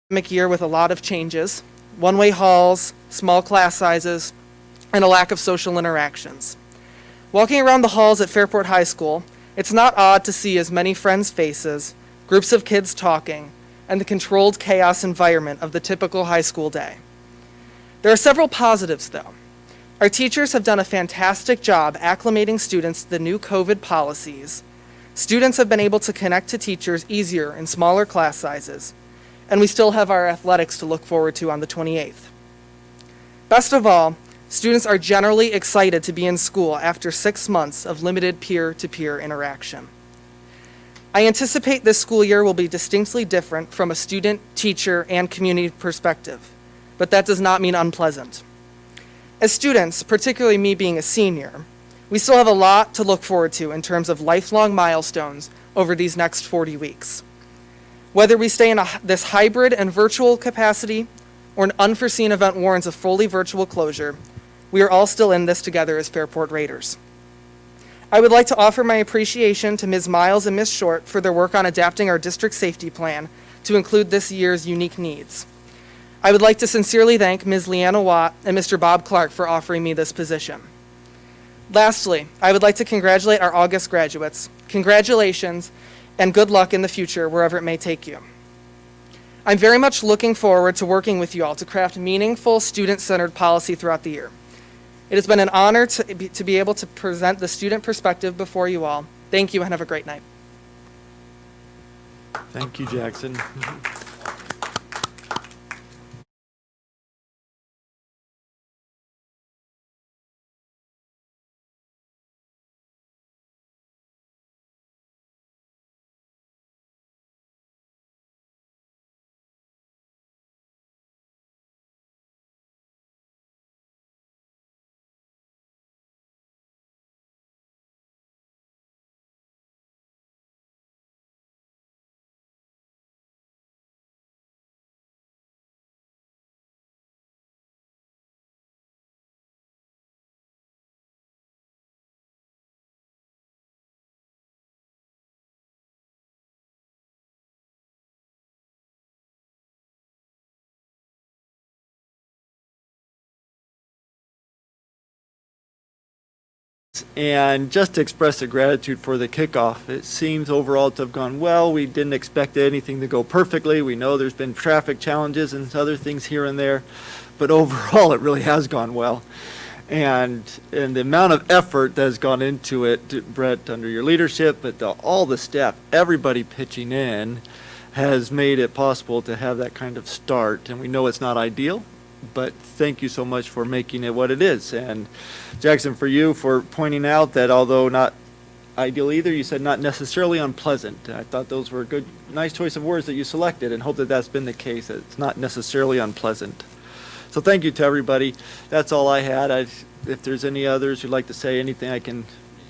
year with a lot of changes, one-way halls, small class sizes, and a lack of social interactions. Walking around the halls at Fairport High School, it's not odd to see as many friends' faces, groups of kids talking, and the controlled chaos environment of the typical high school day. There are several positives, though. Our teachers have done a fantastic job acclimating students to the new COVID policies. Students have been able to connect to teachers easier in smaller class sizes, and we still have our athletics to look forward to on the 28th. Best of all, students are generally excited to be in school after 6 months of limited peer-to-peer interaction. I anticipate this school year will be distinctly different from a student, teacher, and community perspective, but that does not mean unpleasant. As students, particularly me being a senior, we still have a lot to look forward to in terms of lifelong milestones over these next 40 weeks. Whether we stay in this hybrid and virtual capacity or an unforeseen event warrants a fully virtual closure, we are all still in this together as Fairport Raiders. I would like to offer my appreciation to Ms. Miles and Ms. Short for their work on adapting our district safety plan to include this year's unique needs. I would like to sincerely thank Ms. Leanna Watt and Mr. Bob Clark for offering me this position. Lastly, I would like to congratulate our August graduates. Congratulations and good luck in the future wherever it may take you. I'm very much looking forward to working with you all to craft meaningful student-centered policy throughout the year. It has been an honor to be able to present the student perspective before you all. Thank you and have a great night. Thank you, Jackson. And just to express the gratitude for the kickoff, it seems overall to have gone well. We didn't expect anything to go perfectly. We know there's been traffic challenges and other things here and there, but overall it really has gone well. And the amount of effort that has gone into it, Brett, under your leadership, but all the staff, everybody pitching in, has made it possible to have that kind of start. And we know it's not ideal, but thank you so much for making it what it is. And Jackson, for you, for pointing out that although not ideal either, you said not necessarily unpleasant. I thought those were a good, nice choice of words that you selected, and hope that that's been the case, that it's not necessarily unpleasant. So thank you to everybody. That's all I had. If there's any others who'd like to say anything, I can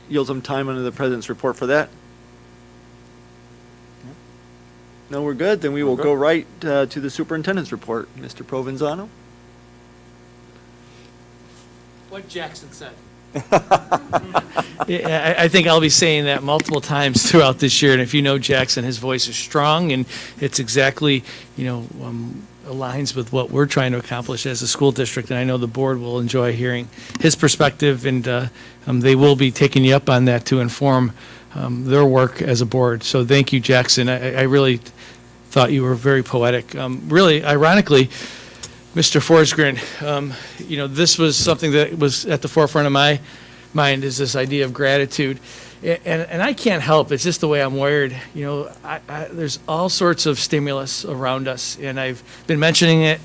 yield some time under the President's report for that. No, we're good. Then we will go right to the Superintendent's report. Mr. Provenzano. What Jackson said. Yeah, I think I'll be saying that multiple times throughout this year. And if you know Jackson, his voice is strong, and it's exactly, aligns with what we're trying to accomplish as a school district. And I know the board will enjoy hearing his perspective, and they will be taking you up on that to inform their work as a board. So thank you, Jackson. I really thought you were very poetic. Really, ironically, Mr. Forsgren, this was something that was at the forefront of my mind, is this idea of gratitude. And I can't help, it's just the way I'm wired. There's all sorts of stimulus around us, and I've been mentioning it.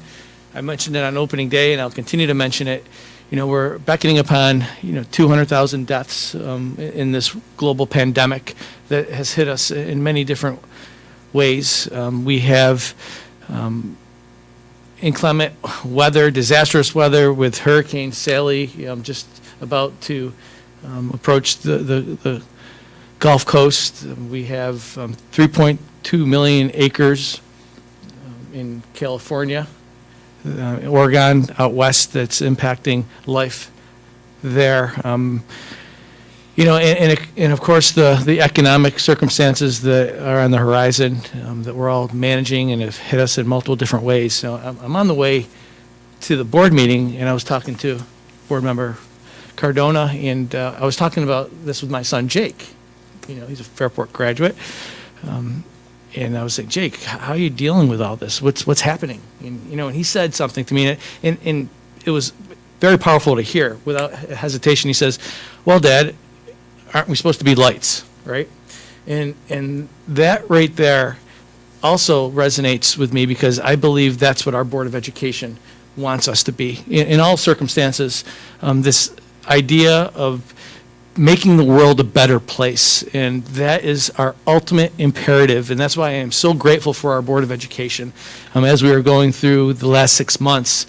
I mentioned it on opening day, and I'll continue to mention it. We're beckoning upon, 200,000 deaths in this global pandemic that has hit us in many different ways. We have inclement weather, disastrous weather with Hurricane Sally just about to approach the Gulf Coast. We have 3.2 million acres in California, Oregon, out west, that's impacting life there. And of course, the economic circumstances that are on the horizon that we're all managing and have hit us in multiple different ways. So I'm on the way to the board meeting, and I was talking to board member Cardona, and I was talking about this with my son Jake. He's a Fairport graduate, and I was saying, Jake, how are you dealing with all this? What's happening? And he said something to me, and it was very powerful to hear. Without hesitation, he says, "Well, Dad, aren't we supposed to be lights, right?" And that right there also resonates with me, because I believe that's what our Board of Education wants us to be in all circumstances. This idea of making the world a better place, and that is our ultimate imperative, and that's why I am so grateful for our Board of Education. As we are going through the last 6 months,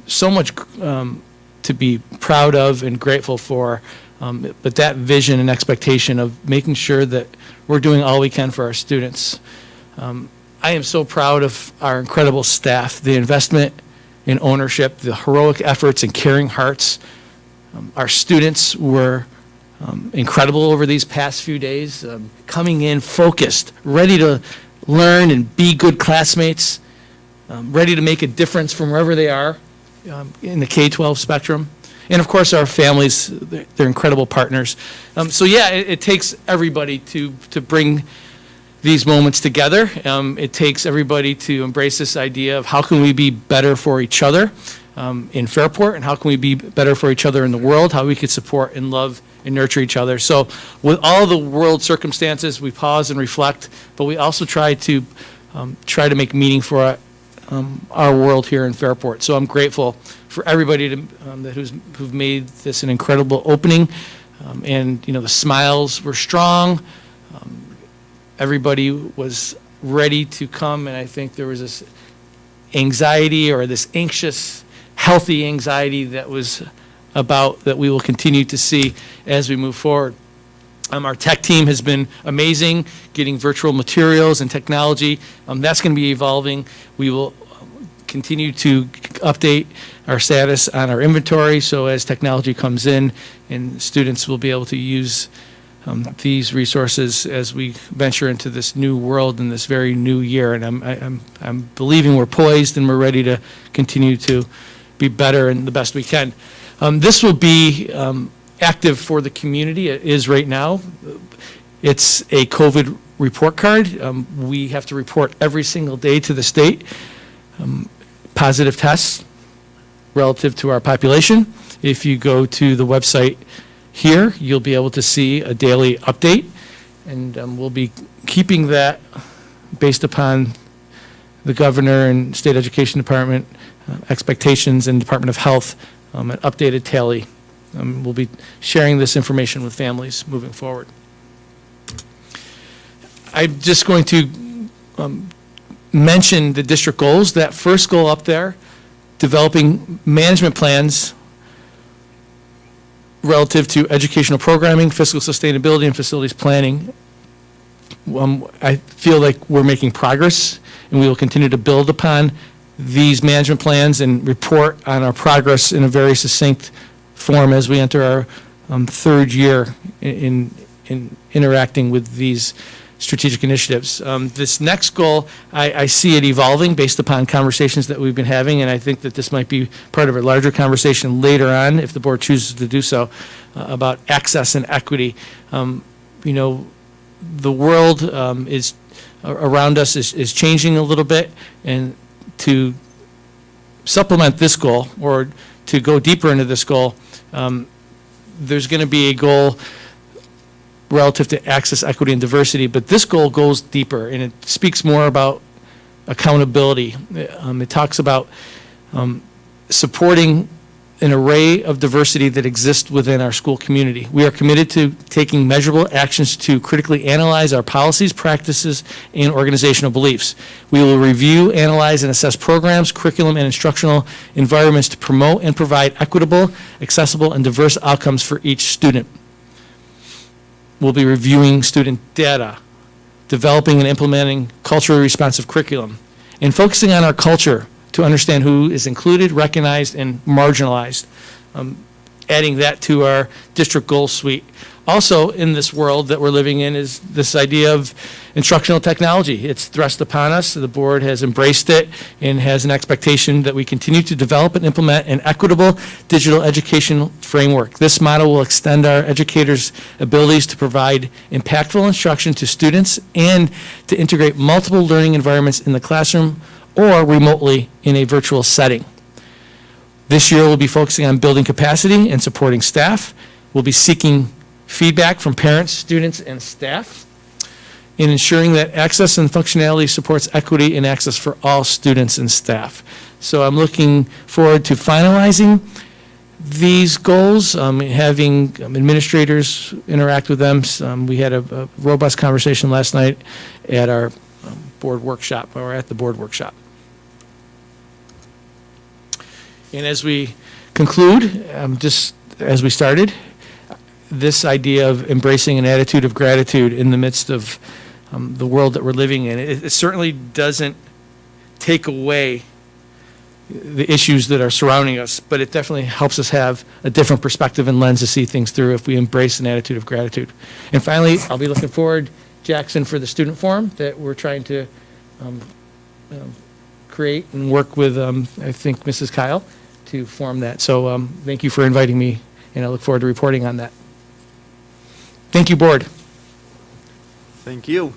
so much to be proud of and grateful for, but that vision and expectation of making sure that we're doing all we can for our students. I am so proud of our incredible staff, the investment in ownership, the heroic efforts and caring hearts. Our students were incredible over these past few days, coming in focused, ready to learn and be good classmates, ready to make a difference from wherever they are in the K-12 spectrum. And of course, our families, they're incredible partners. So yeah, it takes everybody to bring these moments together. It takes everybody to embrace this idea of how can we be better for each other in Fairport, and how can we be better for each other in the world, how we could support and love and nurture each other. So with all the world circumstances, we pause and reflect, but we also try to make meaning for our world here in Fairport. So I'm grateful for everybody who've made this an incredible opening, and the smiles were strong. Everybody was ready to come, and I think there was this anxiety, or this anxious, healthy anxiety that we will continue to see as we move forward. Our tech team has been amazing, getting virtual materials and technology. That's going to be evolving. We will continue to update our status on our inventory, so as technology comes in, and students will be able to use these resources as we venture into this new world in this very new year. And I'm believing we're poised and we're ready to continue to be better and the best we can. This will be active for the community. It is right now. It's a COVID report card. We have to report every single day to the state positive tests relative to our population. If you go to the website here, you'll be able to see a daily update, and we'll be keeping that based upon the governor and state education department expectations, and Department of Health, an updated tally. We'll be sharing this information with families moving forward. I'm just going to mention the district goals. That first goal up there, developing management plans relative to educational programming, fiscal sustainability, and facilities planning. I feel like we're making progress, and we will continue to build upon these management plans and report on our progress in a very succinct form as we enter our third year in interacting with these strategic initiatives. This next goal, I see it evolving based upon conversations that we've been having, and I think that this might be part of a larger conversation later on, if the board chooses to do so, about access and equity. The world is around us is changing a little bit, and to supplement this goal, or to go deeper into this goal, there's going to be a goal relative to access, equity, and diversity, but this goal goes deeper, and it speaks more about accountability. It talks about supporting an array of diversity that exists within our school community. We are committed to taking measurable actions to critically analyze our policies, practices, and organizational beliefs. We will review, analyze, and assess programs, curriculum, and instructional environments to promote and provide equitable, accessible, and diverse outcomes for each student. We'll be reviewing student data, developing and implementing culturally responsive curriculum, and focusing on our culture to understand who is included, recognized, and marginalized. adding that to our district goal suite. Also, in this world that we're living in is this idea of instructional technology. It's thrust upon us. The board has embraced it and has an expectation that we continue to develop and implement an equitable digital education framework. This model will extend our educators' abilities to provide impactful instruction to students and to integrate multiple learning environments in the classroom or remotely in a virtual setting. This year, we'll be focusing on building capacity and supporting staff. We'll be seeking feedback from parents, students, and staff in ensuring that access and functionality supports equity and access for all students and staff. So I'm looking forward to finalizing these goals, having administrators interact with them. We had a robust conversation last night at our board workshop, or at the board workshop. And as we conclude, just as we started, this idea of embracing an attitude of gratitude in the midst of the world that we're living in, it certainly doesn't take away the issues that are surrounding us, but it definitely helps us have a different perspective and lens to see things through if we embrace an attitude of gratitude. And finally, I'll be looking forward, Jackson, for the student forum that we're trying to create and work with, I think, Mrs. Kyle to form that. So thank you for inviting me, and I look forward to reporting on that. Thank you, board. Thank you.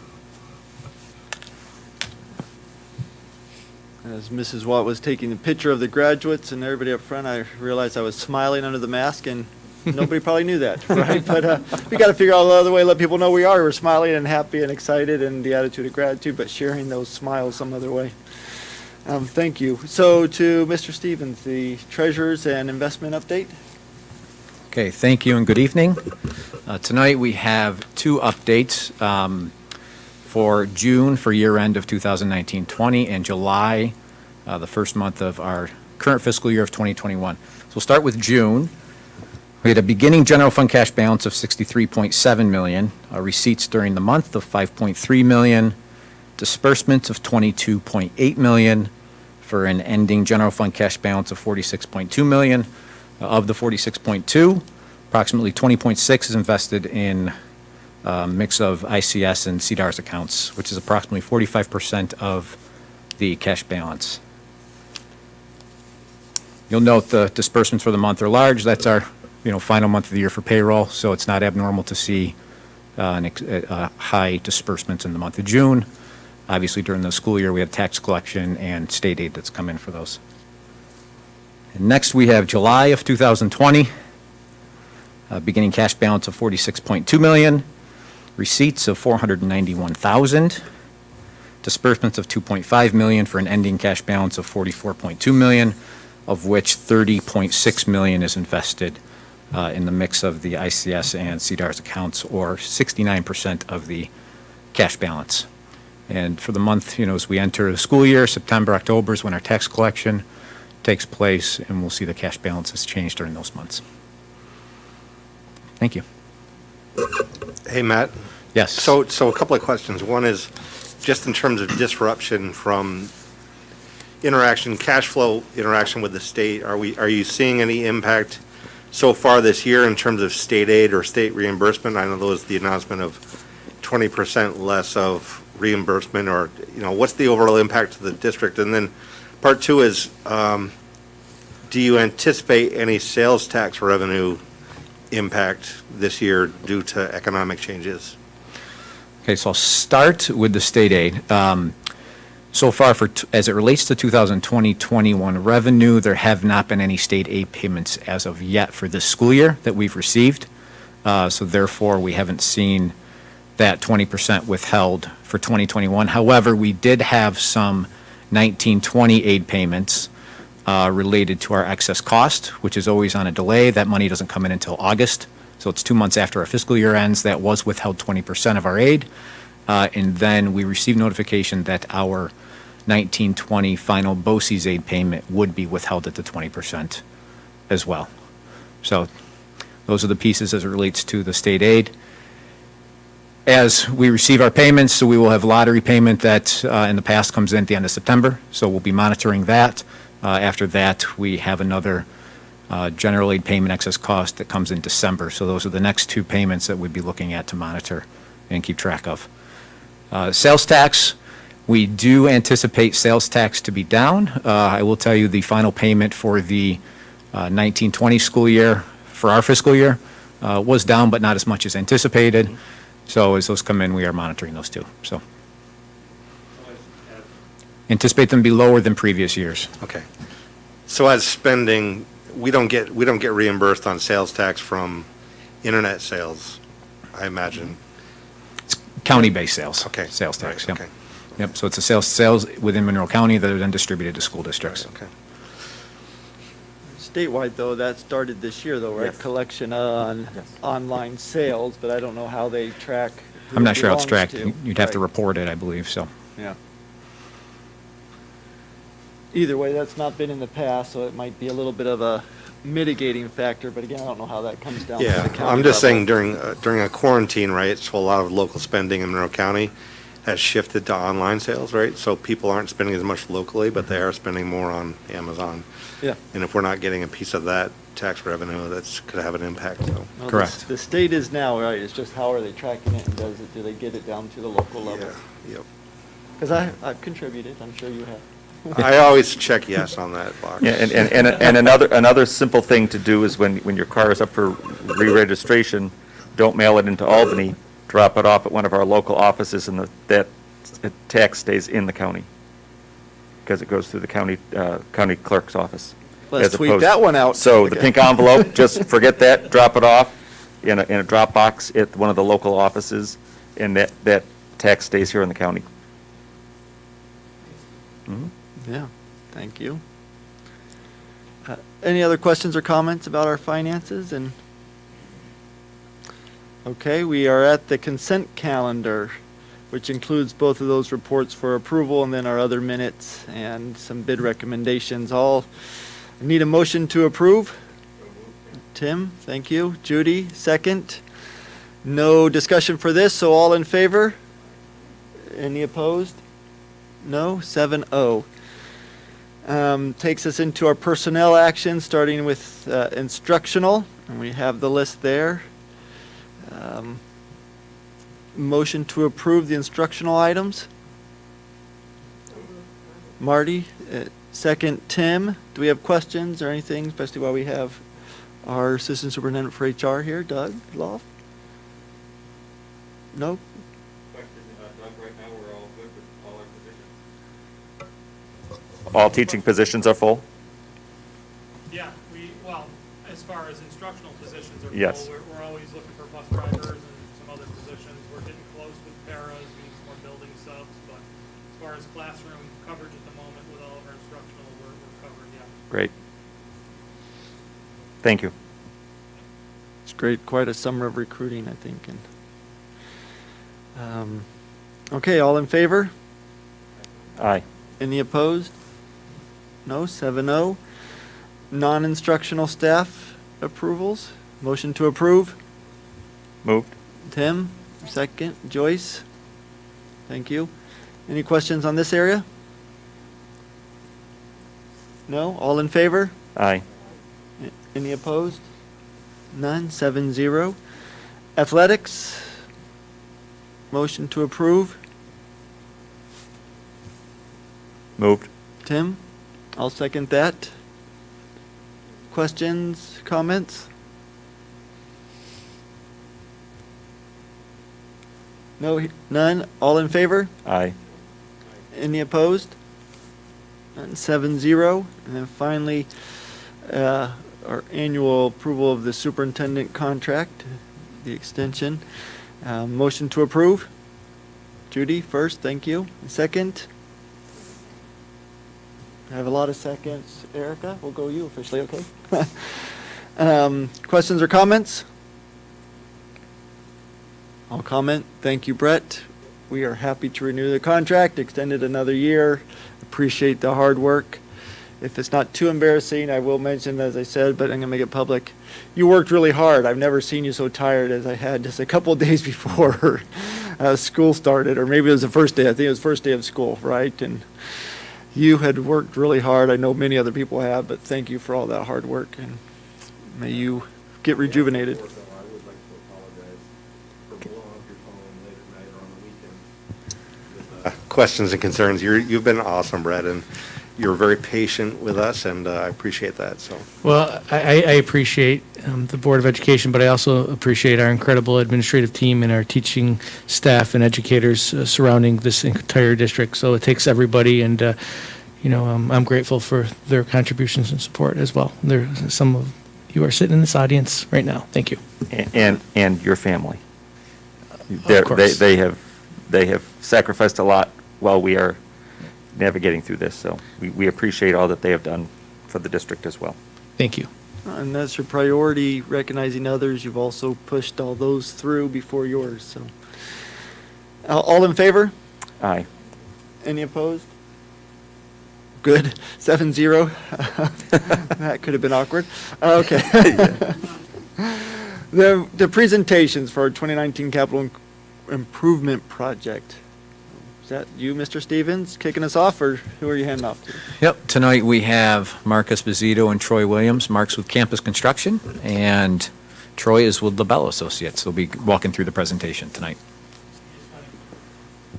As Mrs. Watt was taking the picture of the graduates and everybody up front, I realized I was smiling under the mask, and nobody probably knew that, right? But we got to figure out another way to let people know we're smiling and happy and excited and the attitude of gratitude, but sharing those smiles some other way. Thank you. So to Mr. Stevens, the treasurers and investment update. Okay, thank you and good evening. Tonight we have two updates for June for year end of 2019-20 and July, the first month of our current fiscal year of 2021. So we'll start with June. We had a beginning general fund cash balance of $63.7 million, receipts during the month of $5.3 million, disbursements of $22.8 million for an ending general fund cash balance of $46.2 million. Of the 46.2, approximately 20.6 is invested in a mix of ICS and CDARS accounts, which is approximately 45% of the cash balance. You'll note the disbursements for the month are large. That's our final month of the year for payroll, so it's not abnormal to see high disbursements in the month of June. Obviously, during the school year, we have tax collection and state aid that's come in for those. And next, we have July of 2020, beginning cash balance of $46.2 million, receipts of $491,000, disbursements of $2.5 million for an ending cash balance of $44.2 million, of which $30.6 million is invested in the mix of the ICS and CDARS accounts, or 69% of the cash balance. And for the month, as we enter the school year, September, October is when our tax collection takes place, and we'll see the cash balances change during those months. Thank you. Hey, Matt. Yes. So a couple of questions. One is just in terms of disruption from cash flow interaction with the state. Are you seeing any impact so far this year in terms of state aid or state reimbursement? I know there was the announcement of 20% less of reimbursement, or what's the overall impact to the district? And then part two is, do you anticipate any sales tax revenue impact this year due to economic changes? Okay, so I'll start with the state aid. So far, as it relates to 2020-21 revenue, there have not been any state aid payments as of yet for this school year that we've received. So therefore, we haven't seen that 20% withheld for 2021. However, we did have some 19-20 aid payments related to our excess cost, which is always on a delay. That money doesn't come in until August, so it's 2 months after our fiscal year ends. That was withheld 20% of our aid, and then we received notification that our 19-20 final BOCES aid payment would be withheld at the 20% as well. So those are the pieces as it relates to the state aid. As we receive our payments, so we will have lottery payment that in the past comes in at the end of September, so we'll be monitoring that. After that, we have another general aid payment excess cost that comes in December. So those are the next two payments that we'd be looking at to monitor and keep track of. Sales tax, we do anticipate sales tax to be down. I will tell you the final payment for the 1920 school year, for our fiscal year, was down, but not as much as anticipated. So as those come in, we are monitoring those too. So anticipate them to be lower than previous years. Okay. So as spending, we don't get reimbursed on sales tax from internet sales, I imagine. County-based sales. Okay. Sales tax, Right, yep. okay. Yep, so it's a sales within Monroe County that are then distributed to school districts. Okay. Statewide, though, that started this year, though, right? Yes. Collection on Yes. online sales, but I don't know how they track. who I'm it not sure how it's belongs tracked. to. You'd have to Right. report it, I believe, so. Yeah. Either way, that's not been in the past, so it might be a little bit of a mitigating factor, but again, I don't know how that comes down to the Yeah, county I'm just level. saying during a quarantine, right, so a lot of local spending in Monroe County has shifted to online sales, right? So people aren't spending as much locally, but they are spending more on Amazon. Yeah. And if we're not getting a piece of that tax revenue, that's could have an impact, so. Well, the- Correct. The state is now, right, it's just how are they tracking it, and do they get it down to the local level? Yeah, yep. Because I've contributed, I'm sure you have. I always check yes on that box. Yeah, and another simple thing to do is when your car is up for re-registration, don't mail it into Albany, drop it off at one of our local offices, and that tax stays in the county, because it goes through the county clerk's office. Let's as tweet opposed- that one out. So the Okay. pink envelope, just forget that, drop it off in a drop box at one of the local offices, and that tax stays here in the county. Mhm. Yeah, thank you. Any other questions or comments about our finances? And okay, we are at the consent calendar, which includes both of those reports for approval and then our other minutes and some bid recommendations. All need a motion to approve. Tim, thank you. Judy, second. No discussion for this, so all in favor? Any opposed? No, 7-0. Takes us into our personnel action, starting with instructional, and we have the list there. Motion to approve the instructional items. Marty, second Tim. Do we have questions or anything, especially while we have our Assistant Superintendent for HR here, Doug Loff? No? All teaching positions are full? Yeah, as far as instructional positions are full, Yes. we're always looking for bus drivers and some other positions. We're getting close with paras, we need some more building subs, but as far as classroom coverage at the moment with all of our instructional, we're covered, yeah. Great. Thank you. It's great, quite a summer of recruiting, I think, and, okay, all in favor? Aye. Any opposed? No, 7-0. Non-instructional staff approvals, motion to approve. Moved. Tim, second. Joyce? Thank you. Any questions on this area? No, all in favor? Aye. Any opposed? None, 7-0. Athletics, motion to approve. Moved. Tim, I'll second that. Questions, comments? No, none, all in favor? Aye. Any opposed? None, 7-0. And then finally, our annual approval of the superintendent contract, the extension. Motion to approve. Judy, first, thank you. Second? I have a lot of seconds. Erica, we'll go you officially, okay? Questions or comments? I'll comment. Thank you, Brett. We are happy to renew the contract, extend it another year. Appreciate the hard work. If it's not too embarrassing, I will mention, as I said, but I'm gonna make it public. You worked really hard. I've never seen you so tired as I had just a couple of days before school started, or maybe it was the first day. I think it was the first day of school, right? And you had worked really hard. I know many other people have, but thank you for all that hard work. And May you get rejuvenated. I would like to apologize for blowing up your phone late at night or on the weekend. Questions and concerns. You've been awesome, Brett, and you're very patient with us, and I appreciate that, so. Well, I appreciate the Board of Education, but I also appreciate our incredible administrative team and our teaching staff and educators surrounding this entire district. So it takes everybody, and, I'm grateful for their contributions and support as well. Some of you are sitting in this audience right now. Thank you. And your family. Of course. They have sacrificed a lot while we are navigating through this, so we appreciate all that they have done for the district as well. Thank you. And that's your priority, recognizing others. You've also pushed all those through before yours, so. All in favor? Aye. Any opposed? Good, 7-0. That could have been awkward. Okay. The presentations for our 2019 capital improvement project. Is that you, Mr. Stevens, kicking us off, or who are you handing off to? Yep, tonight we have Mark Esposito and Troy Williams. Mark's with Campus Construction, and Troy is with LaBelle Associates. They'll be walking through the presentation tonight.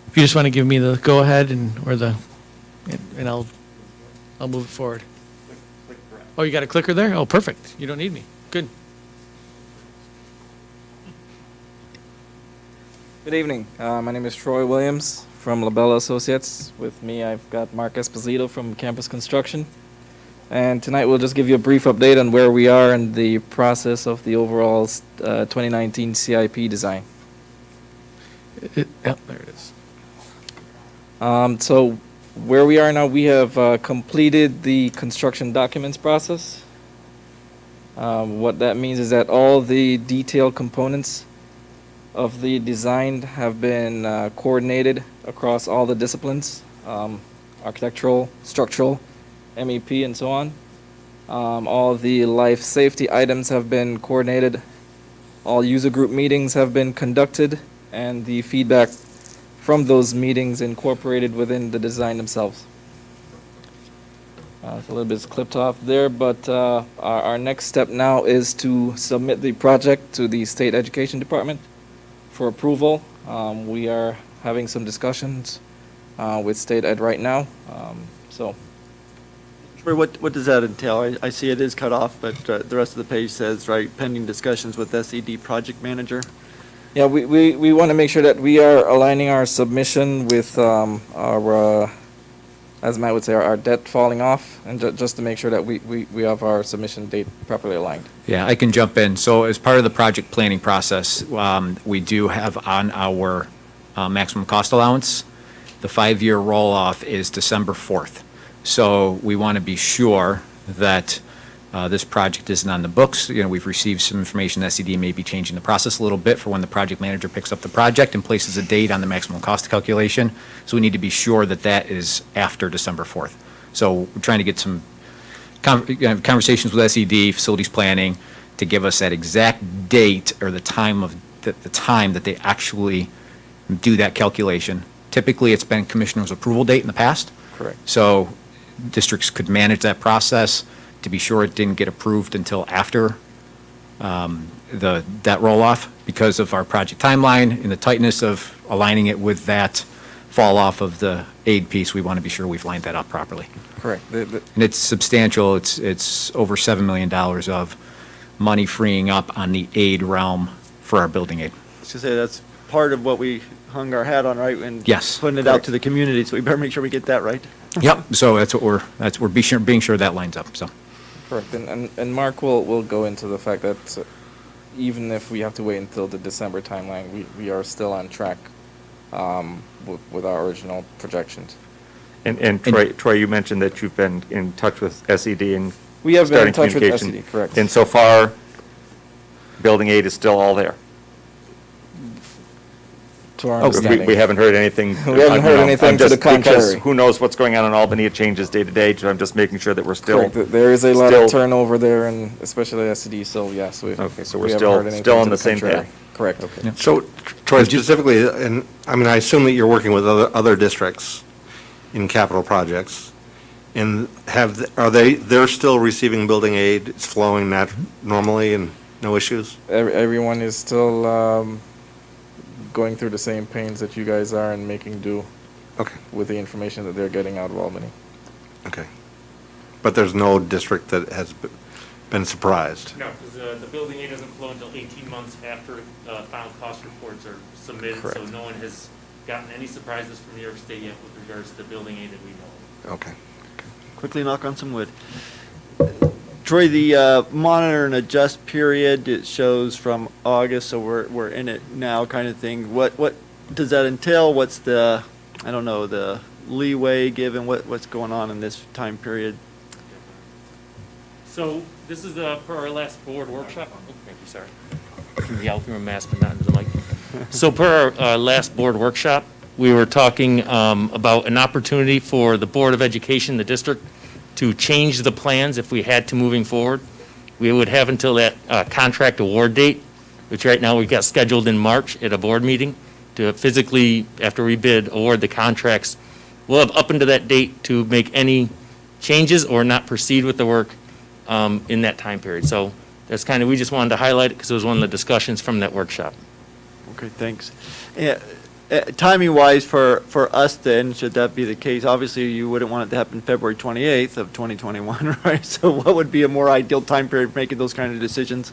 If you just want to give me the go-ahead and I'll move it forward. Oh, you got a clicker there? Oh, perfect. You don't need me. Good. Good evening. My name is Troy Williams from LaBelle Associates. With me, I've got Mark Esposito from Campus Construction. And tonight we'll just give you a brief update on where we are in the process of the overall 2019 CIP design. Yep, there it is. So where we are now, we have completed the construction documents process. What that means is that all the detailed components of the design have been coordinated across all the disciplines, architectural, structural, MEP, and so on. All the life safety items have been coordinated. All user group meetings have been conducted, and the feedback from those meetings incorporated within the design themselves. It's a little bit clipped off there, but our next step now is to submit the project to the State Education Department for approval. We are having some discussions with State Ed right now. Troy, what does that entail? I see it is cut off, but the rest of the page says, right, pending discussions with SED project manager. Yeah, we want to make sure that we are aligning our submission with our, as Matt would say, our debt falling off, and just to make sure that we have our submission date properly aligned. Yeah, I can jump in. So as part of the project planning process, we do have on our maximum cost allowance, the 5-year roll-off is December 4th. So we want to be sure that this project isn't on the books. We've received some information that SED may be changing the process a little bit for when the project manager picks up the project and places a date on the maximum cost calculation. So we need to be sure that that is after December 4th. So we're trying to get some conversations with SED, facilities planning, to give us that exact date or the time that they actually do that calculation. Typically, it's been commissioner's approval date in the past. Correct. So districts could manage that process to be sure it didn't get approved until after that roll-off. Because of our project timeline and the tightness of aligning it with that fall-off of the aid piece, we want to be sure we've lined that up properly. Correct. And it's substantial. It's over $7 million of money freeing up on the aid realm for our building aid. I was gonna say, that's part of what we hung our hat on, right? And Yes. putting it out to the community, so we better make sure we get that right. Yep, so that's what we're being sure that lines up, so. Correct. And Mark will go into the fact that even if we have to wait until the December timeline, we are still on track with our original projections. And Troy, you mentioned that you've been in touch with SED and We have been in starting touch with communication. SED, correct. And so far, building aid is still all there. To our We understanding. haven't heard anything. We haven't heard anything to the Because contrary. who knows what's going on in Albany, it changes day to day, so I'm just making sure that we're still. Correct. There is a lot still- of turnover there, and especially SED, so yes. Okay, so we we're haven't still- heard anything still on to the same contrary. path. Correct, okay. So, Troy, specifically, and I mean, I assume that you're working with other districts in capital projects. And they're still receiving building aid? It's flowing normally and no issues? Everyone is still going through the same pains that you guys are and making do Okay, with the information that they're getting out of Albany. okay. But there's no district that has been surprised? No, because the building aid doesn't flow until 18 months after final cost reports are submitted. So Correct. no one has gotten any surprises from New York State yet with regards to building aid that we know of. Okay. Quickly knock on some wood. Troy, the monitor and adjust period, it shows from August, so we're in it now kind of thing. What does that entail? What's the, I don't know, the leeway given what's going on in this time period? So this is per our last board workshop. Oh, thank you, sorry. Yell through a mask, but not into the mic. So per our last board workshop, we were talking about an opportunity for the Board of Education, the district, to change the plans if we had to moving forward. We would have until that contract award date, which right now we've got scheduled in March at a board meeting, to physically, after we bid, award the contracts. We'll have up until that date to make any changes or not proceed with the work in that time period. So that's kind of, we just wanted to highlight it because it was one of the discussions from that workshop. Okay, thanks. Timing-wise for us then, should that be the case, obviously you wouldn't want it to happen February 28th of 2021, right? So what would be a more ideal time period for making those kind of decisions?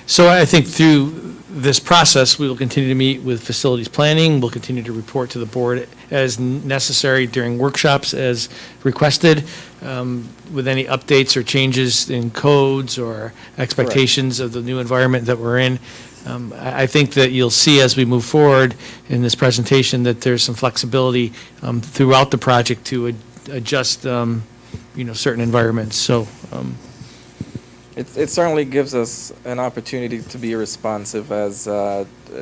So I think through this process, we will continue to meet with facilities planning. We'll continue to report to the board as necessary during workshops as requested, with any updates or changes in codes or expectations of the new environment that we're in. I think that you'll see as we move forward in this presentation that there's some flexibility throughout the project to adjust, certain environments. So, It certainly gives us an opportunity to be responsive as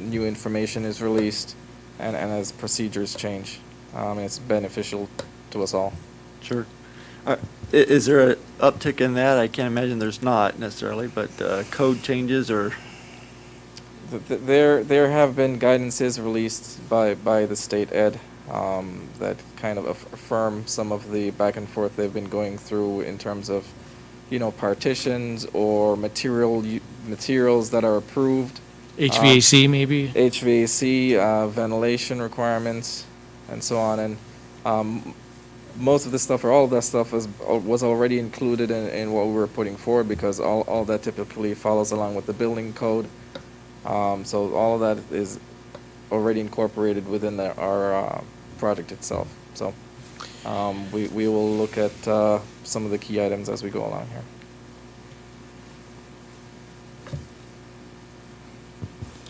new information is released and as procedures change. It's beneficial to us all. Sure. Is there an uptick in that? I can't imagine there's not necessarily, but code changes or? There have been guidances released by the state ed that kind of affirm some of the back and forth they've been going through in terms of, partitions or materials that are approved. HVAC maybe? HVAC, ventilation requirements, and so on. And most of this stuff, or all of that stuff, was already included in what we were putting forward because all that typically follows along with the building code. So all of that is already incorporated within our project itself. So we will look at some of the key items as we go along here.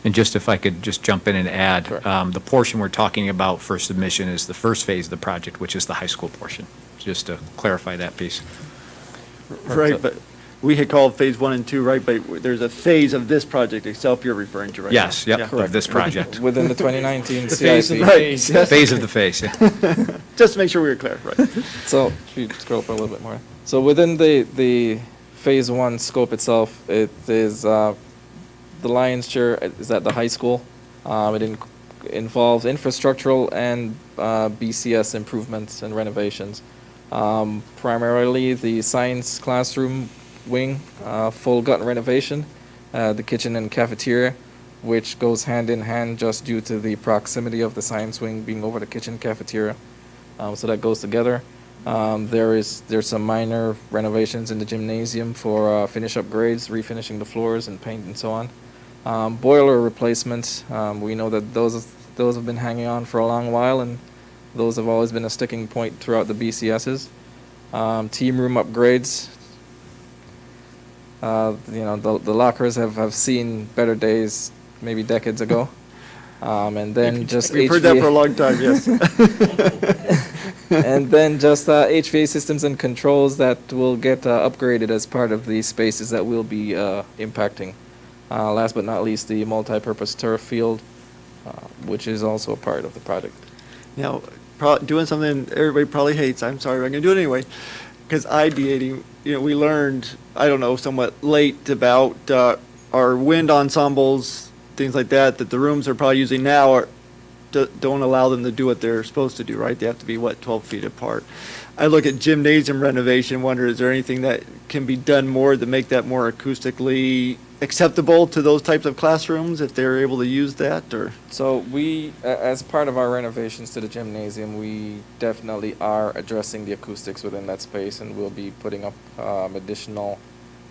And just if I could just jump in and add, Sure. the portion we're talking about for submission is the first phase of the project, which is the high school portion, just to clarify that piece. Right, but we had called phase 1 and 2, right? But there's a phase of this project itself you're referring to right now. Yes, yep, Yeah. of this project. Within the 2019 The phase CIP. of the Right. phase. Yes. Phase of the phase, yeah. Just to make sure we were clear, right? So, if you scroll up a little bit more. So within the phase 1 scope itself, it is, the lion's share is at the high school. It involves infrastructural and BCS improvements and renovations. Primarily the science classroom wing, full gut renovation, the kitchen and cafeteria, which goes hand in hand just due to the proximity of the science wing being over the kitchen cafeteria. So that goes together. There's some minor renovations in the gymnasium for finish upgrades, refinishing the floors and paint and so on. Boiler replacements, we know that those have been hanging on for a long while, and those have always been a sticking point throughout the BCSs. Team room upgrades. The lockers have seen better days maybe decades ago. And then just We've heard that for a long time, yes. and then just HVAC systems and controls that will get upgraded as part of the spaces that we'll be impacting. Last but not least, the multi-purpose turf field, which is also a part of the project. Now, doing something everybody probably hates, I'm sorry, I'm going to do it anyway, because ideating, we learned, I don't know, somewhat late about our wind ensembles, things like that the rooms are probably using now don't allow them to do what they're supposed to do, right? They have to be, 12 feet apart. I look at gymnasium renovation, wonder, is there anything that can be done more to make that more acoustically acceptable to those types of classrooms, if they're able to use that, or? So we, as part of our renovations to the gymnasium, we definitely are addressing the acoustics within that space, and we'll be putting up additional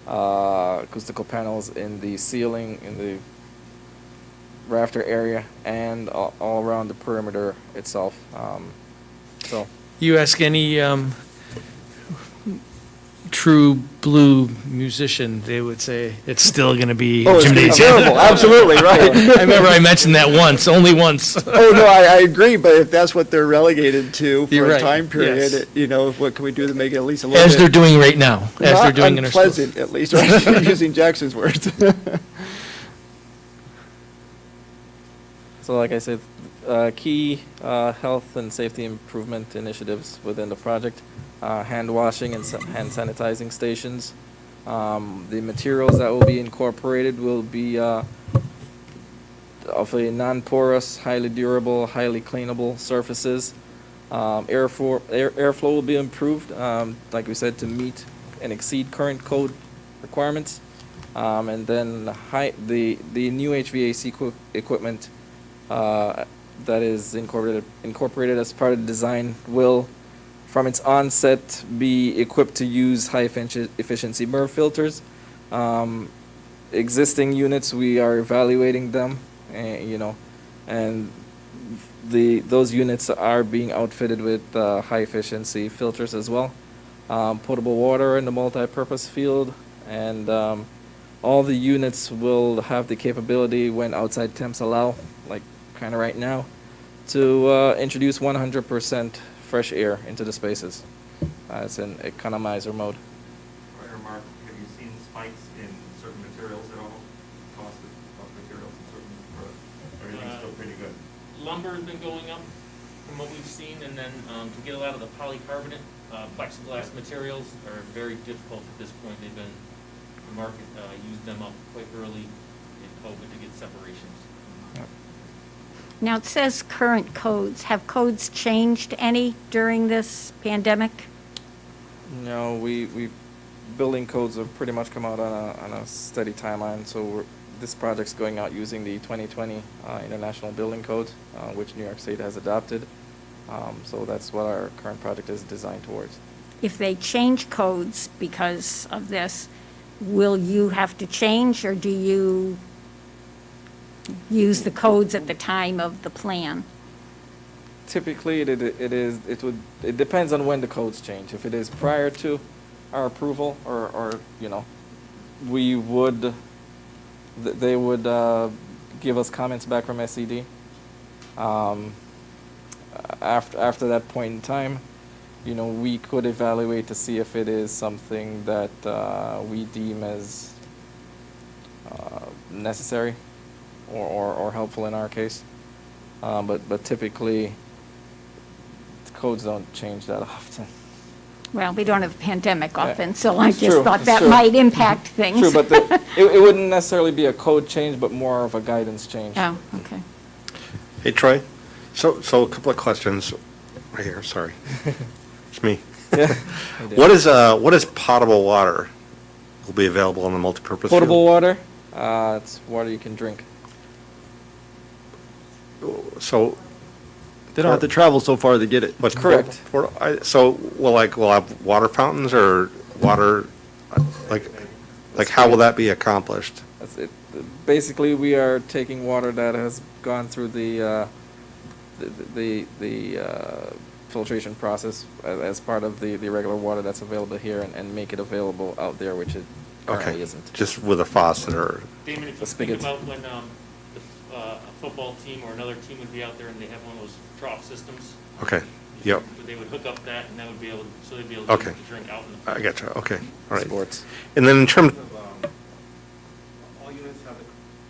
acoustical panels in the ceiling, in the rafter area, and all around the perimeter itself. So. You ask any true blue musician, they would say it's still going to be Oh, it's gonna be gymnasium. terrible, absolutely, right. I remember I mentioned that once, only once. Oh, no, I agree, but if that's what they're relegated to You're for a right, time period, yes. you know, what can we do to make it at least a little As bit? they're doing right now, as they're Not doing in our schools. unpleasant, at least, right? Using Jackson's words. So like I said, key health and safety improvement initiatives within the project, hand washing and hand sanitizing stations. The materials that will be incorporated will be of a non-porous, highly durable, highly cleanable surfaces. Airflow will be improved, like we said, to meet and exceed current code requirements. And then the new HVAC equipment that is incorporated as part of the design will, from its onset, be equipped to use high efficiency MERV filters. Existing units, we are evaluating them, and those units are being outfitted with high efficiency filters as well. Potable water in the multi-purpose field, and all the units will have the capability, when outside temps allow, like kind of right now, to introduce 100% fresh air into the spaces. It's an economizer mode. Mark, have you seen spikes in certain materials at all? Cost of materials in certain, or everything's still pretty good? Lumber's been going up from what we've seen, and then to get a lot of the polycarbonate, plexiglass materials are very difficult at this point. The market used them up quite early in COVID to get separations. Now, it says current codes. Have codes changed any during this pandemic? No, we building codes have pretty much come out on a steady timeline. So this project's going out using the 2020 International Building Code, which New York State has adopted. So that's what our current project is designed towards. If they change codes because of this, will you have to change, or do you use the codes at the time of the plan? Typically, it depends on when the codes change. If it is prior to our approval, or they would give us comments back from SED. After that point in time, we could evaluate to see if it is something that we deem as necessary or helpful in our case. But typically, the codes don't change that often. Well, we don't have a pandemic Yeah. often, so I It's just true, thought it's that true. might impact things. True, but it wouldn't necessarily be a code change, but more of a guidance change. Oh, okay. Hey, Troy, so a couple of questions right here, sorry. It's me. Yeah. What is potable water will be available on the multipurpose field? Potable water, it's water you can drink. So, They don't have to travel so far to get it. what's Correct. So, we'll have water fountains or water, like how will that be accomplished? That's it. Basically, we are taking water that has gone through the filtration process as part of the regular water that's available here, and make it available out there, which it currently Okay, isn't. just with a faucet or, Damon, if The you think spigots. about when a football team or another team would be out there and they have one of those trough systems, okay, yep, they would hook up that, and that would be able, so they'd be able to Okay. drink out in the. I got you, okay, all right. Sports. And then in terms All units have the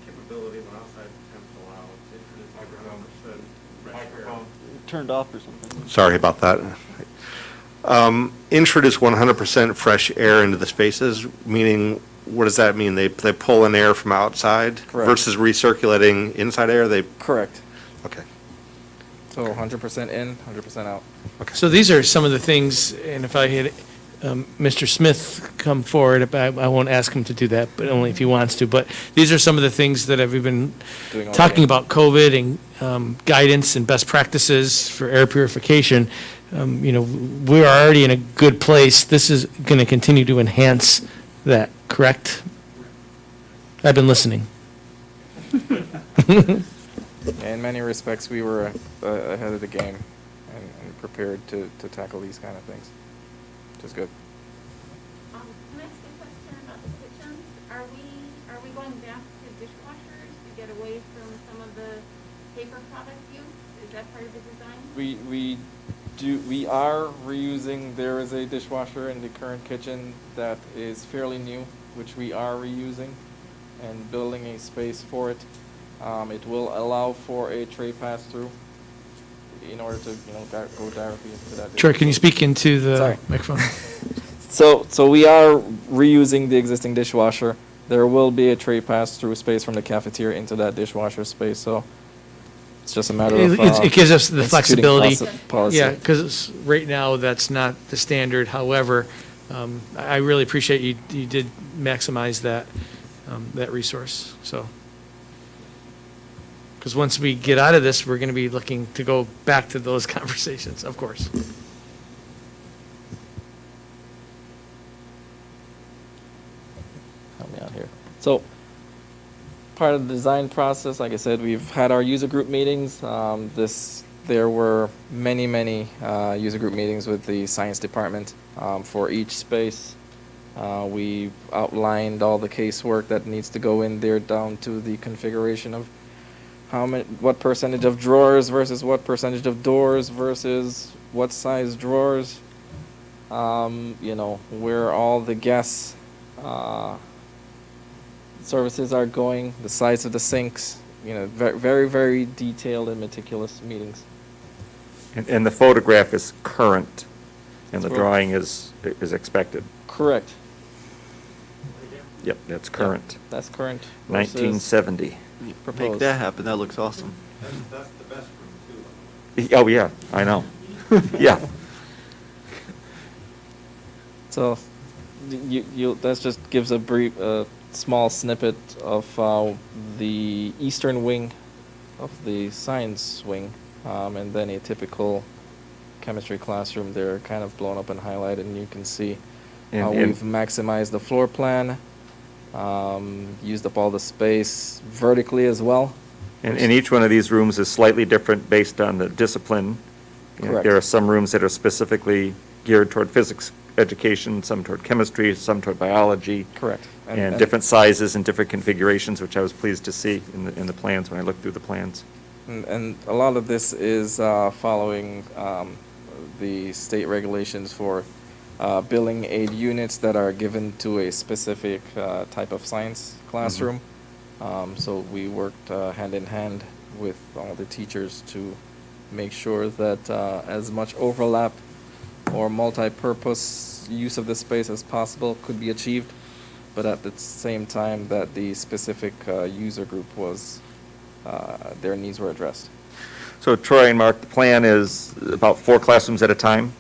capability when outside temps allow to introduce microphone. Turned off or something. Sorry about that. Introduce 100% fresh air into the spaces, meaning, what does that mean? They pull in air from outside Correct. versus recirculating inside air? They, Correct. okay. So 100% in, 100% out. So these are some of the things, and if I had Mr. Smith come forward, I won't ask him to do that, but only if he wants to. But these are some of the things that we've been Doing already. talking about COVID and guidance and best practices for air purification. We're already in a good place. This is going to continue to enhance that, correct? I've been listening. In many respects, we were ahead of the game and prepared to tackle these kind of things, which is good. Can I ask a question about the kitchens? Are we going back to dishwashers to get away from some of the paper product use? Is that part of the design? We are reusing, there is a dishwasher in the current kitchen that is fairly new, which we are reusing and building a space for it. It will allow for a tray pass-through in order to, go directly into that. Troy, can you speak into the Sorry. microphone? So we are reusing the existing dishwasher. There will be a tray pass-through space from the cafeteria into that dishwasher space, so it's just a matter of. It gives us the instituting flexibility. policy. Yeah, because right now, that's not the standard. However, I really appreciate you did maximize that resource, so. Because once we get out of this, we're going to be looking to go back to those conversations, of course. Help me out here. So, part of the design process, like I said, we've had our user group meetings. There were many user group meetings with the science department for each space. We outlined all the casework that needs to go in there down to the configuration of what percentage of drawers versus what percentage of doors versus what size drawers. Where all the gas services are going, the size of the sinks. Very, very detailed and meticulous meetings. And the photograph is current, and the That's drawing is expected. Correct. Yep, that's current. That's current. versus 1970. Make Proposed. that happen, that looks awesome. That's the best room too. Oh, yeah, I know. Yeah. So, that just gives a brief, small snippet of the eastern wing of the science wing, and then a typical chemistry classroom there, kind of blown up and highlighted, and you can see how And- we've maximized the floor plan, used up all the space vertically as well. And each one of these rooms is slightly different based on the discipline. Correct. There are some rooms that are specifically geared toward physics education, some toward chemistry, some toward biology. Correct. And different sizes and different configurations, which I was pleased to see in the plans, when I looked through the plans. And a lot of this is following the state regulations for billing aid units that are given to a specific type of science classroom. So we worked hand in hand with all the teachers to make sure that as much overlap or multi-purpose use of the space as possible could be achieved, but at the same time that the specific user group was, their needs were addressed. So Troy and Mark, the plan is about 4 classrooms at a time?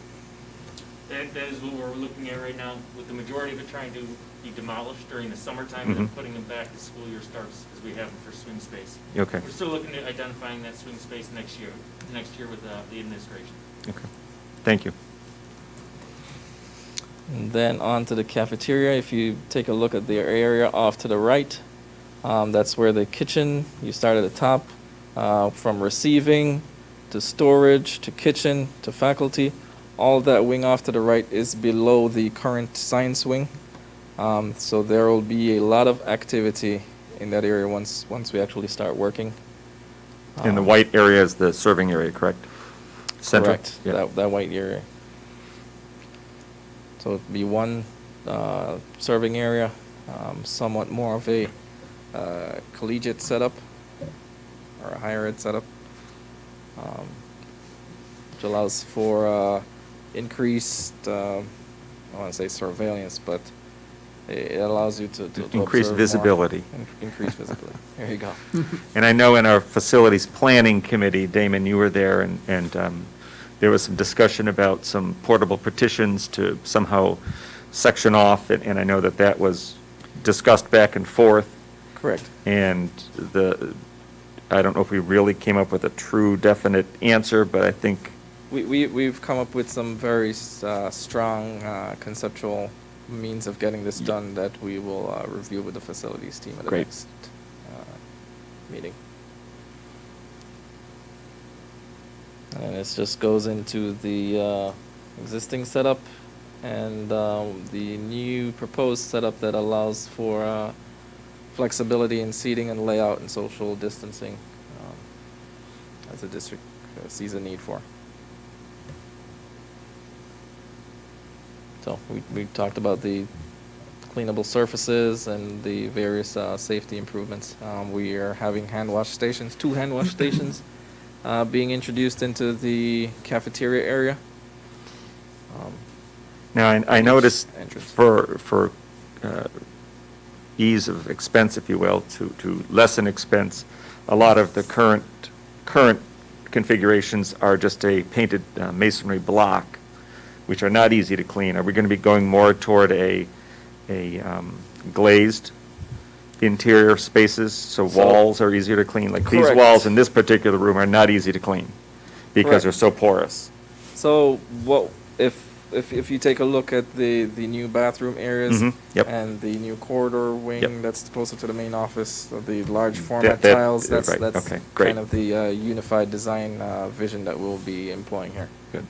That is what we're looking at right now, with the majority of it trying to be demolished during the summertime, and then putting them back as school year starts, as we have them for swing space. Okay. We're still looking at identifying that swing space next year with the administration. Okay. Thank you. And then on to the cafeteria. If you take a look at the area off to the right, that's where the kitchen, you start at the top, from receiving to storage to kitchen to faculty. All of that wing off to the right is below the current science wing. So there will be a lot of activity in that area once we actually start working. And the white area is the serving area, correct? Center? Correct, Yeah. that white area. So it'd be one serving area, somewhat more of a collegiate setup or a higher ed setup, which allows for increased, I want to say surveillance, but it allows you to Increase observe more. visibility. Increase visibility. There you go. And I know in our facilities planning committee, Damon, you were there, and there was some discussion about some portable partitions to somehow section off, and I know that that was discussed back and forth. Correct. And I don't know if we really came up with a true definite answer, but I think, We've come up with some very strong conceptual means of getting this done that we will review with the facilities team at the Great. next meeting. And it just goes into the existing setup and the new proposed setup that allows for flexibility in seating and layout and social distancing as the district sees a need for. So we talked about the cleanable surfaces and the various safety improvements. We are having hand wash stations, 2 hand wash stations being introduced into the cafeteria area. now, I noticed entrance. for ease of expense, if you will, to lessen expense, a lot of the current configurations are just a painted masonry block, which are not easy to clean. Are we going to be going more toward a glazed interior spaces, so walls are easier to clean? Like these Correct. walls in this particular room are not easy to clean because Correct. they're so porous. So what if you take a look at the new bathroom areas Yep. and the new corridor wing Yep. that's closer to the main office, the large format that- tiles, that's right, that's okay, great. kind of the unified design vision that we'll be employing here. Good.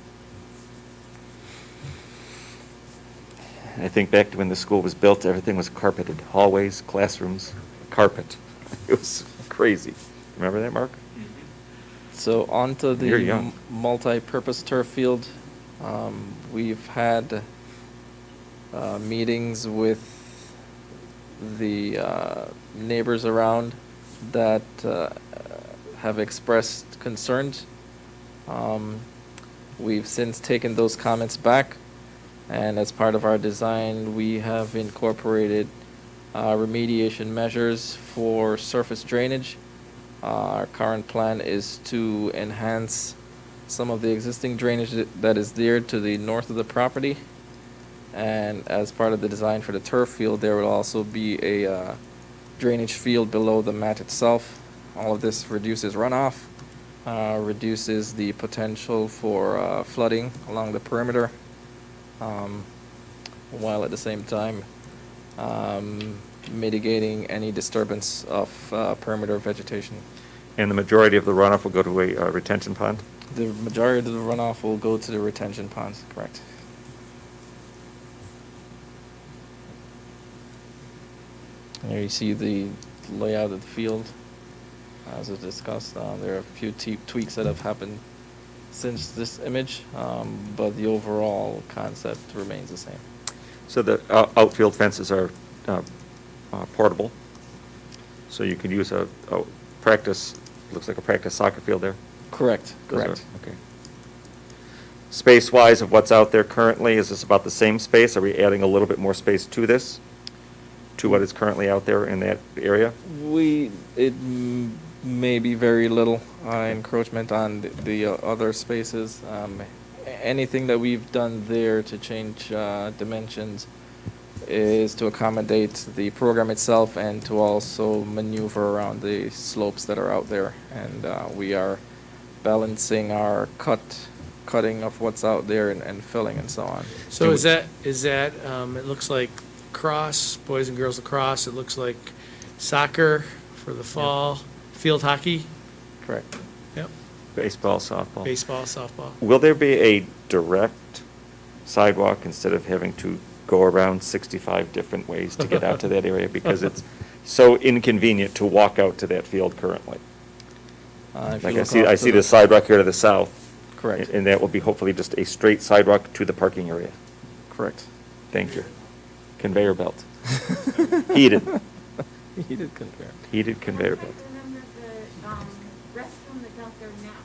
I think back to when the school was built, everything was carpeted. Hallways, classrooms, carpet. It was crazy. Remember that, Mark? So onto You're the young. multi-purpose turf field. We've had meetings with the neighbors around that have expressed concerns. We've since taken those comments back, and as part of our design, we have incorporated remediation measures for surface drainage. Our current plan is to enhance some of the existing drainage that is there to the north of the property. And as part of the design for the turf field, there will also be a drainage field below the mat itself. All of this reduces runoff, reduces the potential for flooding along the perimeter, while at the same time mitigating any disturbance of perimeter vegetation. And the majority of the runoff will go to a retention pond? The majority of the runoff will go to the retention ponds, correct? There you see the layout of the field. As was discussed, there are a few tweaks that have happened since this image, but the overall concept remains the same. So the outfield fences are portable, so you can use a practice, looks like a practice soccer field there? Correct, Those correct. are- Okay. Space-wise of what's out there currently, is this about the same space? Are we adding a little bit more space to this, to what is currently out there in that area? It may be very little encroachment on the other spaces. Anything that we've done there to change dimensions is to accommodate the program itself and to also maneuver around the slopes that are out there. And we are balancing our cutting of what's out there and filling and so on. So is that, it looks like cross, boys and girls lacrosse, it looks like soccer for the fall, field hockey, Correct. yep, Baseball, softball? baseball, softball. Will there be a direct sidewalk instead of having to go around 65 different ways to get out to that area? Because it's so inconvenient to walk out to that field currently. If you Like I look see, off I to see the sidewalk here to the south. Correct. And that will be hopefully just a straight sidewalk to the parking area. Correct. Thank you. Conveyor belt. Heated, He did compare. heated conveyor belt. I remember the restroom that's out there now.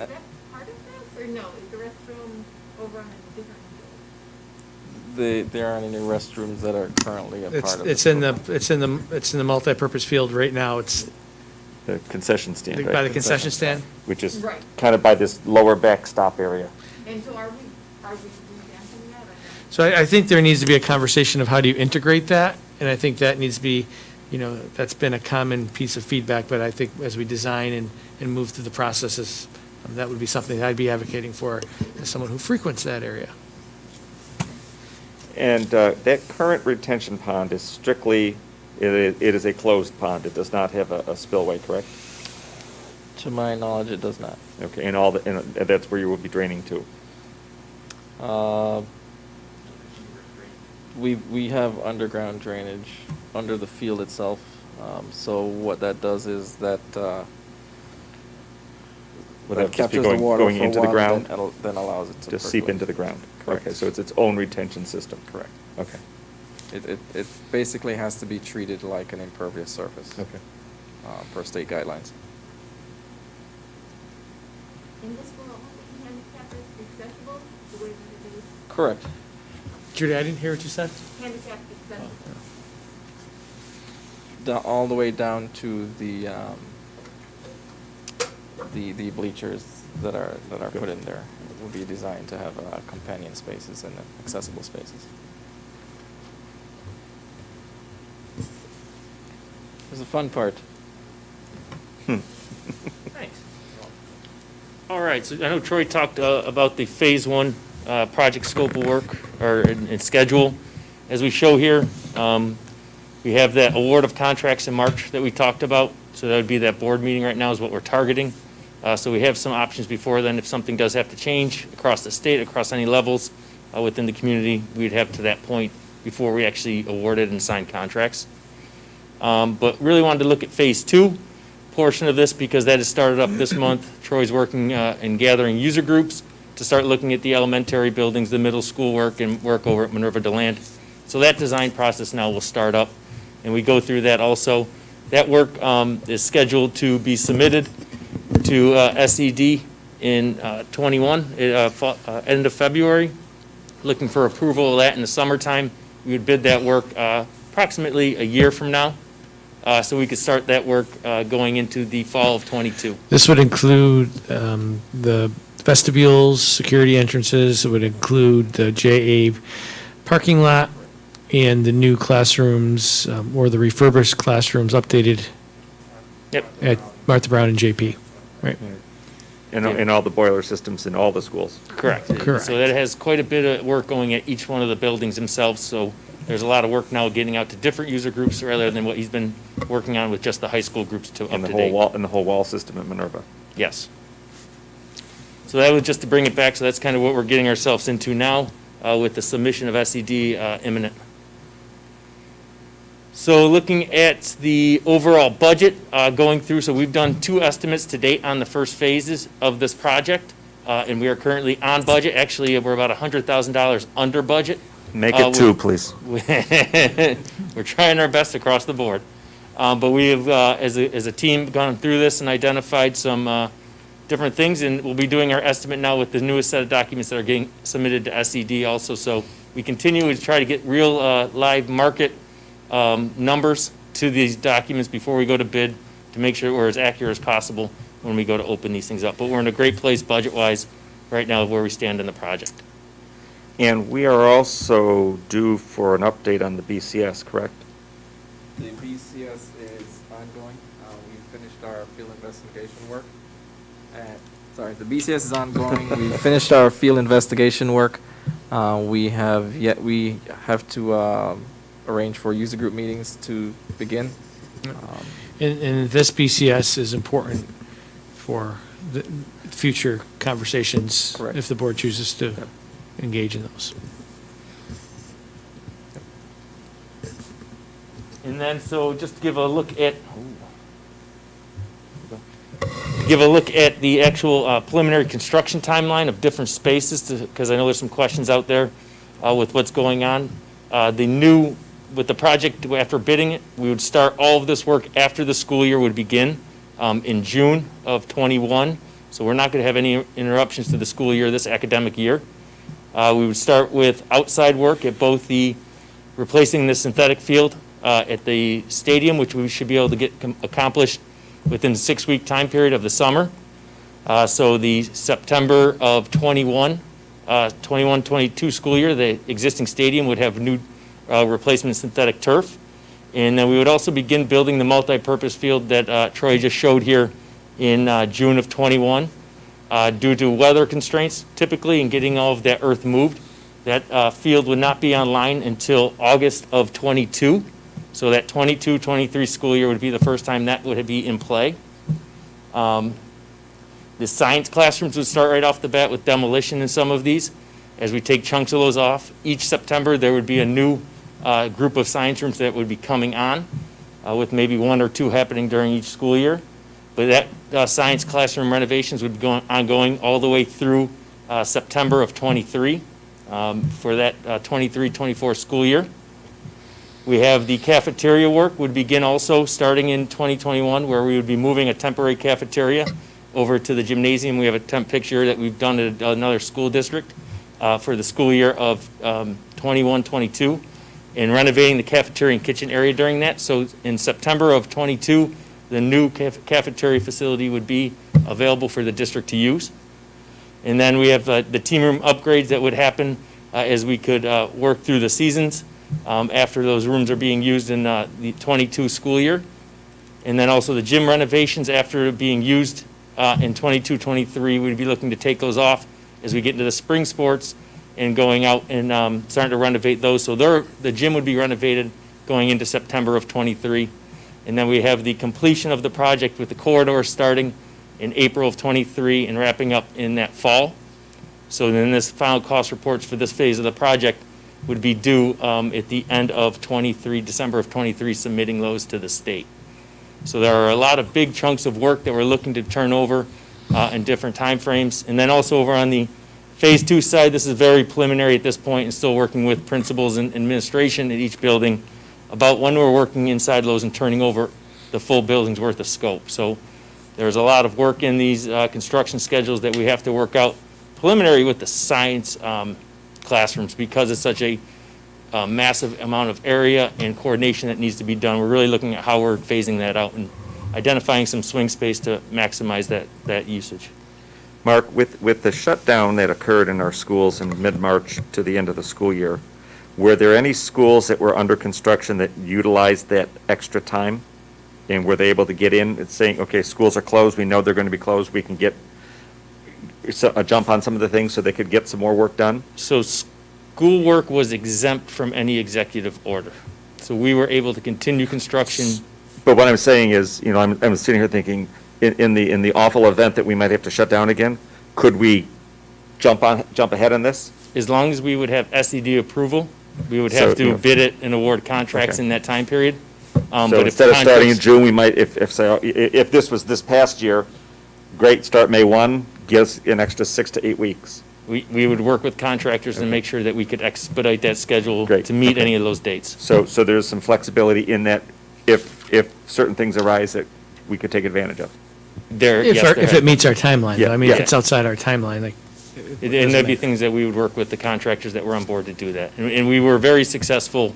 Is that part of this, or no? Is the restroom over on a different field? There aren't any restrooms that are currently a part of it. It's in the multipurpose field right now. It's The concession stand, by right? the concession stand. Which is Right. kind of by this lower backstop area. And so are we revamping that or not? So I think there needs to be a conversation of how do you integrate that? And I think that needs to be, that's been a common piece of feedback, but I think as we design and move through the processes, that would be something that I'd be advocating for as someone who frequents that area. And that current retention pond is strictly, it is a closed pond. It does not have a spillway, correct? To my knowledge, it does not. Okay, and that's where you will be draining to. We have underground drainage under the field itself. So what that does is that Would that that just be captures the water going for a into the while, ground? and then allows it to Just seep percolate. into the ground? Correct. Okay, so it's its own retention system? Correct. Okay, It basically has to be treated like an impervious surface. okay. Per state guidelines. And this will only be handicapped accessible the way that it is Correct. Judy, I didn't hear what you said. handicapped accessible? All the way down to the bleachers that are put in there will be designed to have companion spaces and accessible spaces. There's the fun part. Thanks. All right, so I know Troy talked about the Phase 1 project scope of work and schedule. As we show here, we have that award of contracts in March that we talked about. So that would be that board meeting right now is what we're targeting. So we have some options before then. If something does have to change across the state, across any levels within the community, we'd have to that point before we actually awarded and signed contracts. But really wanted to look at Phase 2 portion of this because that has started up this month. Troy's working and gathering user groups to start looking at the elementary buildings, the middle school work, and work over at Minerva DeLand. So that design process now will start up, and we go through that also. That work is scheduled to be submitted to SED in 21, end of February. Looking for approval of that in the summertime. We would bid that work approximately a year from now. So we could start that work going into the fall of '22. This would include the vestibules, security entrances. It would include the JA parking lot and the new classrooms or the refurbished classrooms updated Yep. at Martha Brown and JP. Right. And all the boiler systems in all the schools? Correct. Correct. So that has quite a bit of work going at each one of the buildings themselves. So there's a lot of work now getting out to different user groups rather than what he's been working on with just the high school groups to up And to the date. whole wall system at Minerva? Yes. So that was just to bring it back. So that's kind of what we're getting ourselves into now with the submission of SED imminent. So looking at the overall budget going through, so we've done 2 estimates to date on the first phases of this project, and we are currently on budget. Actually, we're about $100,000 under budget. Make it 2, please. We're trying our best across the board. But we have, as a team, gone through this and identified some different things, and we'll be doing our estimate now with the newest set of documents that are getting submitted to SED also. So we continue to try to get real live market numbers to these documents before we go to bid to make sure we're as accurate as possible when we go to open these things up. But we're in a great place budget-wise right now where we stand in the project. And we are also due for an update on the BCS, correct? The BCS is ongoing. We finished our field investigation work. The BCS is ongoing. We finished our field investigation work. We have to arrange for user group meetings to begin. And this BCS is important for the future conversations. Correct. If the board chooses to engage in those. And then, so just to give a look at the actual preliminary construction timeline of different spaces, because I know there's some questions out there with what's going on. With the project, after bidding it, we would start all of this work after the school year would begin in June of '21. So we're not going to have any interruptions to the school year this academic year. We would start with outside work at both replacing the synthetic field at the stadium, which we should be able to get accomplished within the 6-week time period of the summer. So the September of 21-22 school year, the existing stadium would have new replacement synthetic turf. And then we would also begin building the multi-purpose field that Troy just showed here in June of 21. Due to weather constraints typically and getting all of that earth moved, that field would not be online until August of 22. So that 22-23 school year would be the first time that would be in play. The science classrooms would start right off the bat with demolition in some of these. As we take chunks of those off, each September there would be a new group of science rooms that would be coming on, with maybe 1 or 2 happening during each school year. But that science classroom renovations would be ongoing all the way through September of 23 for that 23-24 school year. We have the cafeteria work would begin also starting in 2021, where we would be moving a temporary cafeteria over to the gymnasium. We have a temp picture that we've done at another school district for the school year of 21-22, and renovating the cafeteria and kitchen area during that. So in September of 22, the new cafeteria facility would be available for the district to use. And then we have the team room upgrades that would happen as we could work through the seasons after those rooms are being used in the 22 school year. And then also the gym renovations after being used in 22-23, we'd be looking to take those off as we get into the spring sports and going out and starting to renovate those. So the gym would be renovated going into September of 23. And then we have the completion of the project with the corridor starting in April of 23 and wrapping up in that fall. So then this final cost reports for this phase of the project would be due at the end of 23, December of 23, submitting those to the state. So there are a lot of big chunks of work that we're looking to turn over in different timeframes. And then also over on the Phase 2 side, this is very preliminary at this point and still working with principals and administration at each building about when we're working inside those and turning over the full building's worth of scope. So there's a lot of work in these construction schedules that we have to work out preliminary with the science classrooms because it's such a massive amount of area and coordination that needs to be done. We're really looking at how we're phasing that out and identifying some swing space to maximize that usage. Mark, with the shutdown that occurred in our schools in mid-March to the end of the school year, were there any schools that were under construction that utilized that extra time? And were they able to get in and saying, okay, schools are closed, we know they're going to be closed, we can get a jump on some of the things so they could get some more work done? So schoolwork was exempt from any executive order. So we were able to continue construction. But what I'm saying is, you know, I'm sitting here thinking, in the awful event that we might have to shut down again, could we jump ahead on this? As long as we would have SED approval, we would have to bid it and award contracts in that time period. So But if instead of starting in contracts- June, we might, if this was this past year, great, start May 1, give us an extra 6 to 8 weeks. We would work with contractors and make sure that we could expedite that schedule Great. to meet any of those dates. So there's some flexibility in that if certain things arise that we could take advantage of. If it meets our timeline, Yeah, though. I mean, if yeah. it's outside our timeline, like. And there'd be things that we would work with the contractors that were on board to do that. And we were very successful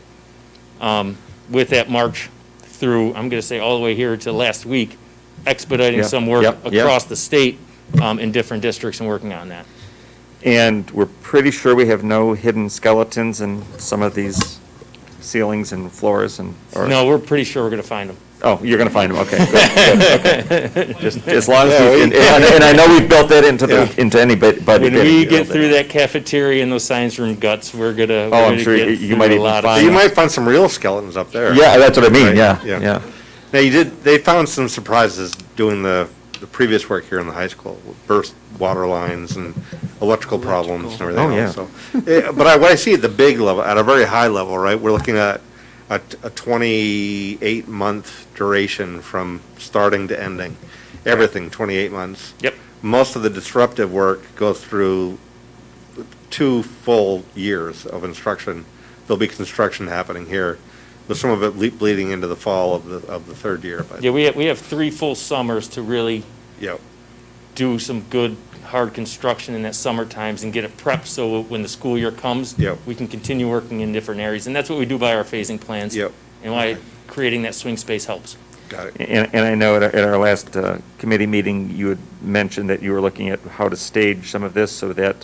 with that March through, I'm going to say all the way here to last week, expediting Yeah, some work yep, yep. across the state in different districts and working on that. And we're pretty sure we have no hidden skeletons in some of these ceilings and floors and, or? No, we're pretty sure we're going to find them. Oh, you're gonna find them, okay. Good, okay. Just as long as we, and I know we've built that into any budget. When we get through that cafeteria and those science room guts, we're going to I'm sure you might even find. You might find some real skeletons up there. Yeah, that's what I mean, Right? yeah. Now, they found some surprises doing the previous work here in the high school, with burst water lines and electrical problems and everything Oh, yeah. else. So, but what I see at the big level, at a very high level, right, we're looking at a 28-month duration from starting to ending. Everything, 28 months. Yep. Most of the disruptive work goes through 2 full years of instruction. There'll be construction happening here, with some of it bleeding into the fall of the third year. But Yeah, we have 3 full summers to really Yep. do some good hard construction in that summer times and get it prepped so when the school year comes, Yep. we can continue working in different areas. And that's what we do by our phasing plans. Yep. And why creating that swing space helps. Got it. And I know at our last committee meeting, you had mentioned that you were looking at how to stage some of this so that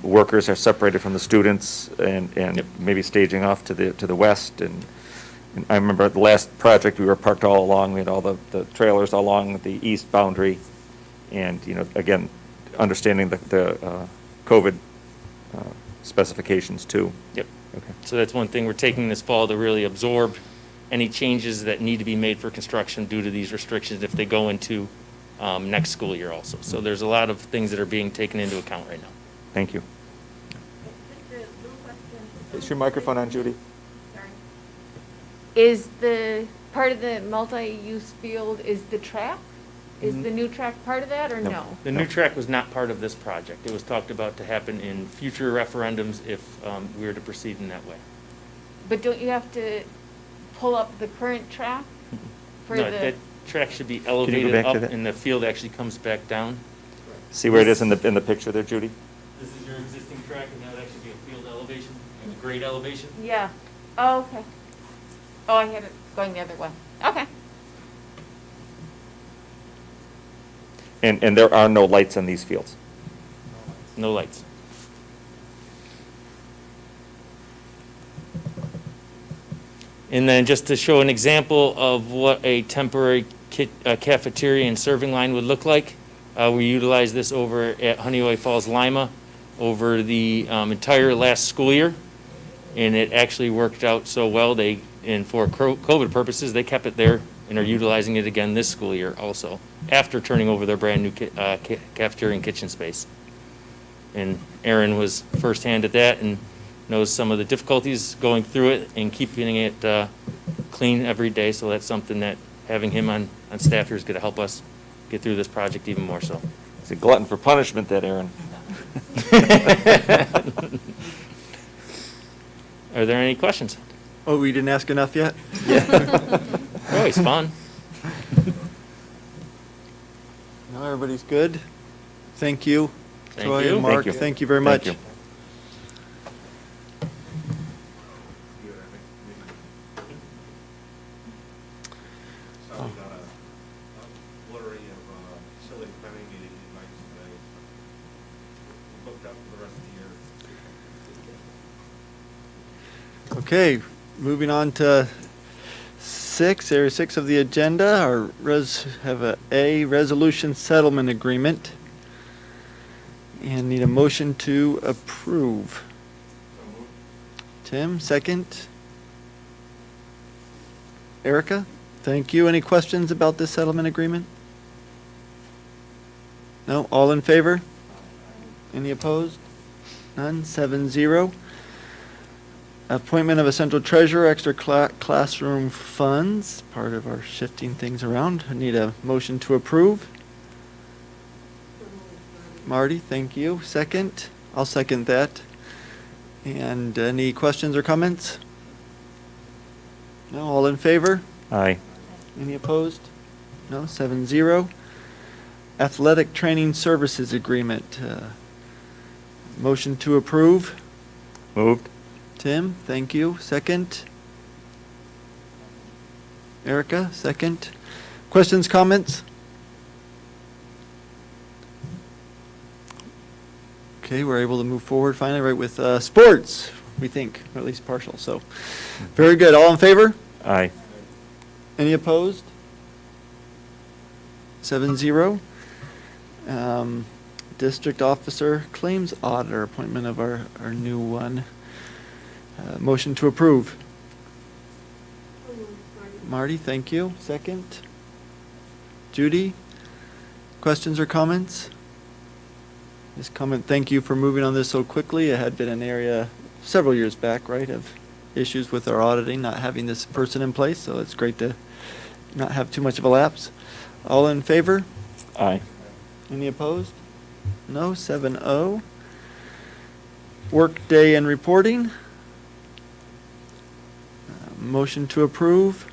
workers are separated from the students and maybe staging off to the west. And I remember at the last project, we were parked all along, we had all the trailers along the east boundary. And, again, understanding the COVID specifications too. Yep. Okay. So that's one thing we're taking this fall to really absorb any changes that need to be made for construction due to these restrictions if they go into next school year also. So there's a lot of things that are being taken into account right now. Thank you. Just a little question. Is your microphone on, Judy? Sorry. Is the, part of the multi-use field, is the track? Is the new track part of that, or No. no? The new track was not part of this project. It was talked about to happen in future referendums if we were to proceed in that way. But don't you have to pull up the current track for No, the? that track should be back elevated to up that? and the field actually comes back down. See where it is in the picture there, Judy? This is your existing track and that would actually be a field elevation, a grade elevation. Yeah. Oh, okay. Oh, I had it going the other way. Okay. And there are no lights on these fields. No lights. And then just to show an example of what a temporary cafeteria and serving line would look like, we utilized this over at Honeywell Falls Lima over the entire last school year. And it actually worked out so well, and for COVID purposes, they kept it there and are utilizing it again this school year also, after turning over their brand-new cafeteria and kitchen space. And Aaron was firsthand at that and knows some of the difficulties going through it and keeping it clean every day, so that's something that having him on staff here is going to help us get through this project even more so. It's a glutton for punishment, that Aaron. Are there any questions? Oh, we didn't ask enough yet? Always fun. No, everybody's good? Thank you. Thank Troy you. and Mark, Thank you. thank you very Thank much. you. So we got a flurry of facility planning meeting invites today. We're booked up for the rest of the year. Okay, moving on to area 6 of the agenda, our have a resolution settlement agreement. And need a motion to approve. Tim, second. Erica, thank you. Any questions about this settlement agreement? No, all in favor? Any opposed? None, 7-0. Appointment of a central treasurer, extra classroom funds, part of our shifting things around. I need a motion to approve. Marty, thank you. Second? I'll second that. And any questions or comments? No, all in favor? Aye. Any opposed? No, 7-0. Athletic Training Services Agreement. Motion to approve. Moved. Tim, thank you. Second? Erica, second. Questions, comments? Okay, we're able to move forward finally, right, with sports, we think, or at least partial, so. Very good. All in favor? Aye. Any opposed? 7-0. District Officer Claims Auditor, appointment of our new one. Motion to approve. Marty, thank you. Second. Judy, questions or comments? This comment, thank you for moving on this so quickly. It had been an area several years back, right, of issues with our auditing, not having this person in place, so it's great to not have too much of a lapse. All in favor? Aye. Any opposed? No, 7-0. Workday and reporting. Motion to approve.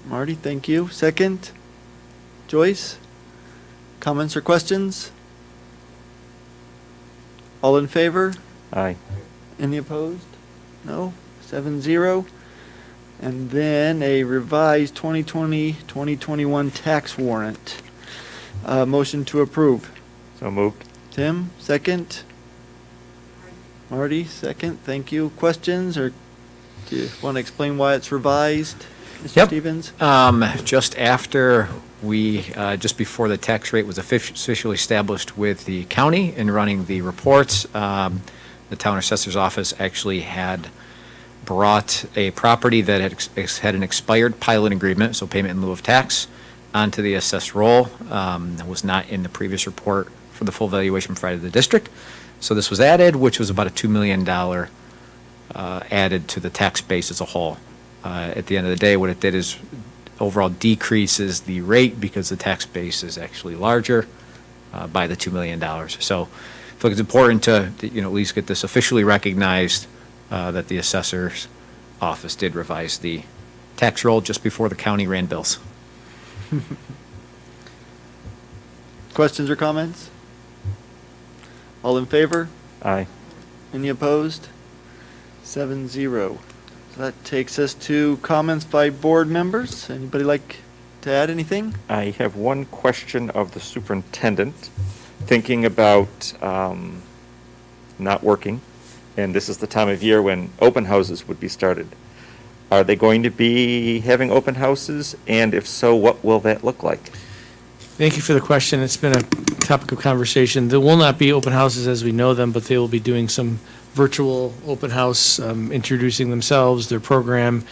Marty, thank you. Second. Joyce? Comments or questions? All in favor? Aye. Any opposed? No? 7-0. And then a revised 2020-2021 tax warrant. Motion to approve. So moved. Tim, second. Marty, second. Thank you. Questions, or do you want to explain why it's revised? Mr. Yep. Stevens? Just after just before the tax rate was officially established with the county and running the reports, the town assessor's office actually had brought a property that had an expired pilot agreement, so payment in lieu of tax, onto the assessed roll. That was not in the previous report for the full valuation provided to the district. So this was added, which was about a $2 million added to the tax base as a whole. At the end of the day, what it did is overall decreases the rate because the tax base is actually larger by the $2 million. So I feel like it's important to at least get this officially recognized that the assessor's office did revise the tax roll just before the county ran bills. Questions or comments? All in favor? Aye. Any opposed? 7-0. So that takes us to comments by board members. Anybody like to add anything? I have one question of the superintendent, thinking about not working, and this is the time of year when open houses would be started. Are they going to be having open houses, and if so, what will that look like? Thank you for the question. It's been a topic of conversation. There will not be open houses as we know them, but they will be doing some virtual open house, introducing themselves, their program,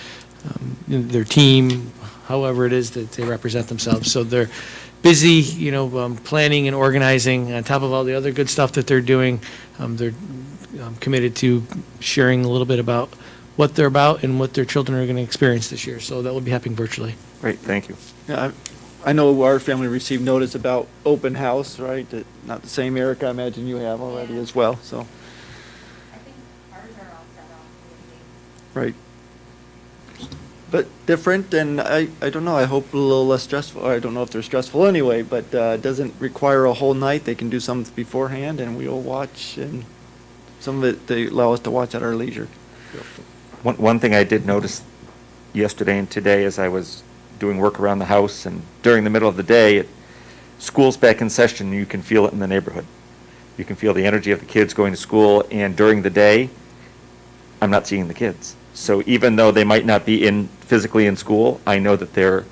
their team, however it is that they represent themselves. So they're busy, planning and organizing on top of all the other good stuff that they're doing. They're committed to sharing a little bit about what they're about and what their children are going to experience this year. So that will be happening virtually. Great, thank you. Yeah, I know our family received notice about open house, right? Not the same, Eric, I imagine you have already as well, so. I think ours are all set off. Right. But different, and I don't know, I hope a little less stressful. I don't know if they're stressful anyway, but it doesn't require a whole night. They can do some beforehand, and we'll watch, and some of it, they allow us to watch at our leisure. One thing I did notice yesterday and today as I was doing work around the house, and during the middle of the day, school's back in session, you can feel it in the neighborhood. You can feel the energy of the kids going to school, and during the day, I'm not seeing the kids. So even though they might not be physically in school, I know that they're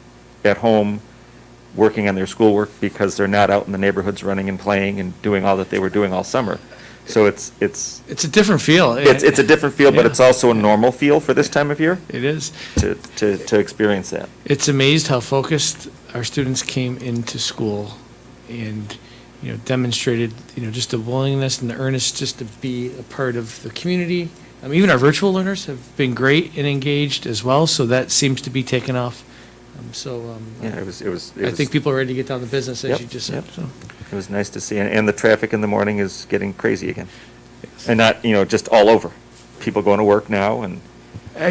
at home working on their schoolwork because they're not out in the neighborhoods running and playing and doing all that they were doing all summer. So it's a different feel. It's a different feel, but Yeah. it's also a normal feel for this time of year It is. to experience that. It's amazed how focused our students came into school and, demonstrated, just the willingness and the earnest just to be a part of the community. Even our virtual learners have been great and engaged as well, so that seems to be taken off. Yeah, it was. I think people are ready to get down to business, as Yep, you just said, yep. so. It was nice to see, and the traffic in the morning is getting crazy again. And not, just all over. People going to work now, and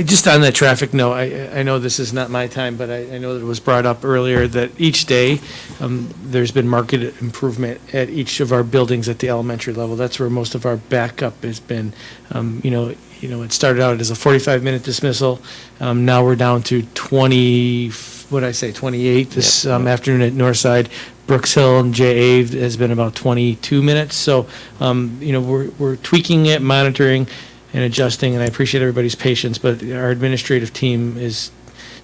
Just on that traffic note, I know this is not my time, but I know that it was brought up earlier that each day, there's been market improvement at each of our buildings at the elementary level. That's where most of our backup has been. It started out as a 45-minute dismissal. Now we're down to 28 this afternoon at Northside. Brooks Hill and J.A. has been about 22 minutes. So, we're tweaking it, monitoring, and adjusting, and I appreciate everybody's patience, but our administrative team is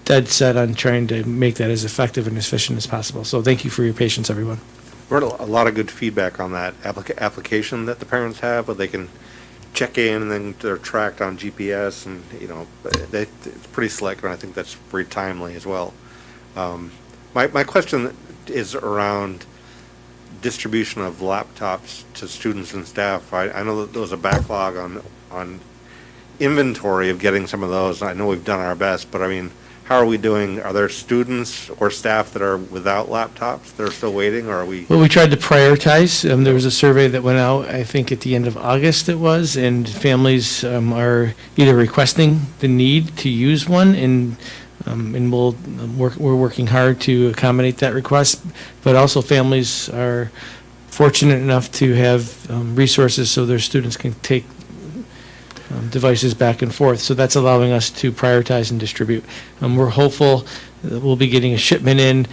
dead set on trying to make that as effective and efficient as possible. So thank you for your patience, everyone. We heard a lot of good feedback on that application that the parents have, where they can check in and then they're tracked on GPS, and, it's pretty slick, and I think that's very timely as well. My question is around distribution of laptops to students and staff. I know that there was a backlog on inventory of getting some of those. I know we've done our best, but how are we doing? Are there students or staff that are without laptops that are still waiting, or are we? Well, we tried to prioritize. There was a survey that went out, I think at the end of August it was, and families are either requesting the need to use one, and And we're working hard to accommodate that request, but also families are fortunate enough to have resources so their students can take devices back and forth. So that's allowing us to prioritize and distribute. We're hopeful that we'll be getting a shipment in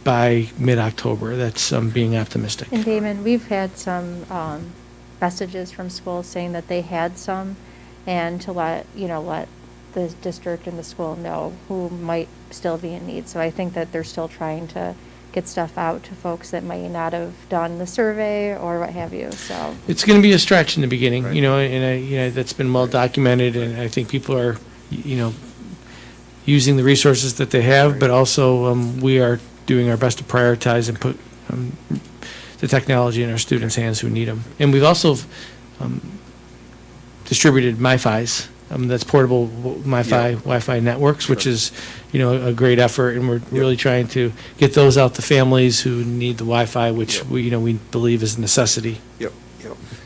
by mid-October. That's being optimistic. And Damon, we've had some messages from schools saying that they had some, and to let the district and the school know who might still be in need. So I think that they're still trying to get stuff out to folks that might not have done the survey or what have you, so. It's going to be a stretch in the beginning, and that's been well documented, and I think people are, using the resources that they have, but also we are doing our best to prioritize and put the technology in our students' hands who need them. And we've also distributed MiFis. That's portable Wi-Fi networks, which is, a great effort, and we're really trying to get those out to families who need the Wi-Fi, which we believe is a necessity. Yep.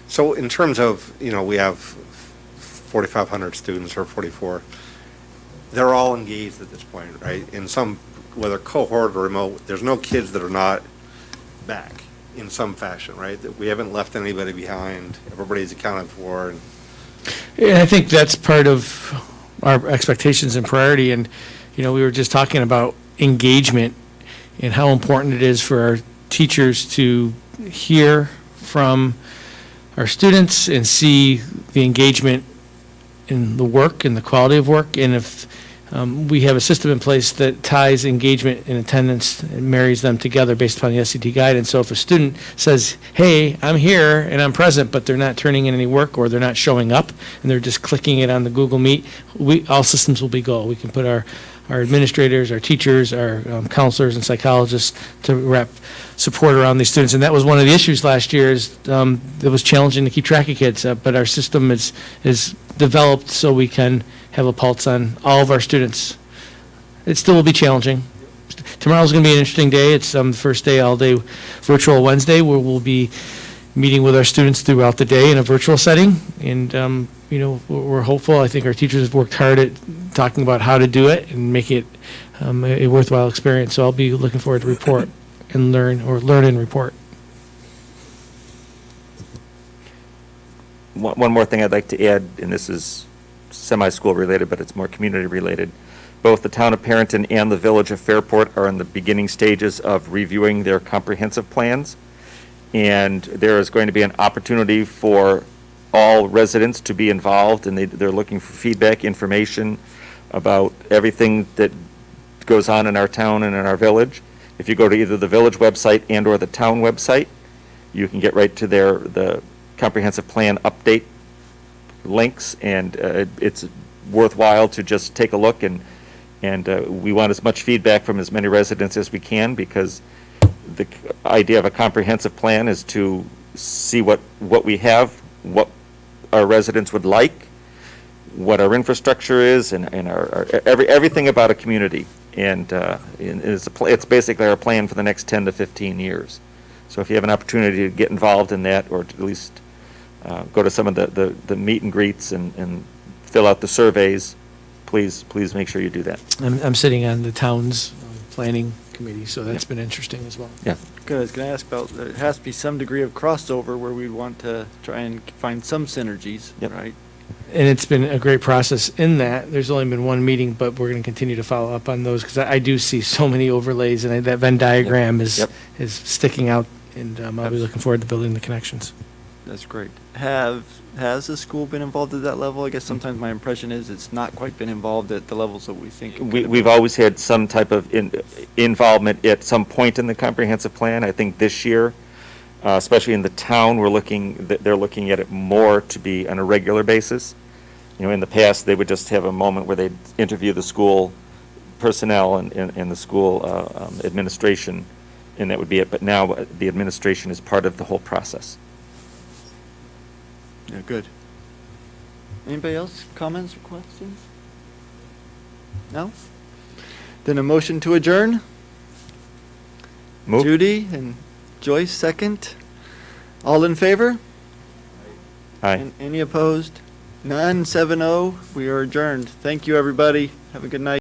So in terms of, we have 4,500 students or 44, they're all engaged at this point, right? In some, whether cohort or remote, there's no kids that are not back in some fashion, right? That we haven't left anybody behind, everybody's accounted for. And I think that's part of our expectations and priority. And, we were just talking about engagement and how important it is for our teachers to hear from our students and see the engagement in the work and the quality of work. And if we have a system in place that ties engagement and attendance and marries them together based upon the SCT guidance. So if a student says, hey, I'm here and I'm present, but they're not turning in any work or they're not showing up and they're just clicking it on the Google Meet, all systems will be go. We can put our administrators, our teachers, our counselors and psychologists to wrap support around these students. And that was one of the issues last year is it was challenging to keep track of kids, but our system is developed so we can have a pulse on all of our students. It still will be challenging. Tomorrow's going to be an interesting day. It's the first day, all-day virtual Wednesday, where we'll be meeting with our students throughout the day in a virtual setting. And, we're hopeful. I think our teachers have worked hard at talking about how to do it and make it a worthwhile experience. So I'll be looking forward to report and learn and report. One more thing I'd like to add, and this is semi-school related, but it's more community related. Both the town of Parenton and the village of Fairport are in the beginning stages of reviewing their comprehensive plans. And there is going to be an opportunity for all residents to be involved, and they're looking for feedback, information about everything that goes on in our town and in our village. If you go to either the village website and or the town website, you can get right to the comprehensive plan update links, and it's worthwhile to just take a look, and we want as much feedback from as many residents as we can, because the idea of a comprehensive plan is to see what we have, what our residents would like, what our infrastructure is, and everything about a community. And it's basically our plan for the next 10 to 15 years. So if you have an opportunity to get involved in that, or to at least go to some of the meet and greets and fill out the surveys, please make sure you do that. I'm sitting on the town's planning committee, so that's been interesting as well. Yeah. Good, I was going to ask about, there has to be some degree of crossover where we'd want to try and find some synergies, Yep. right? And it's been a great process in that. There's only been one meeting, but we're going to continue to follow up on those, because I do see so many overlays, and that Venn diagram is sticking out, and I'll be looking forward to building the connections. That's great. Has the school been involved at that level? I guess sometimes my impression is it's not quite been involved at the levels that we think. We've always had some type of involvement at some point in the comprehensive plan. I think this year, especially in the town, they're looking at it more to be on a regular basis. In the past, they would just have a moment where they'd interview the school personnel and the school administration, and that would be it. But now the administration is part of the whole process. Yeah, good. Anybody else, comments or questions? No? Then a motion to adjourn? Move. Judy and Joyce, second. All in favor? Aye. Any opposed? None, 7-0. We are adjourned. Thank you, everybody. Have a good night.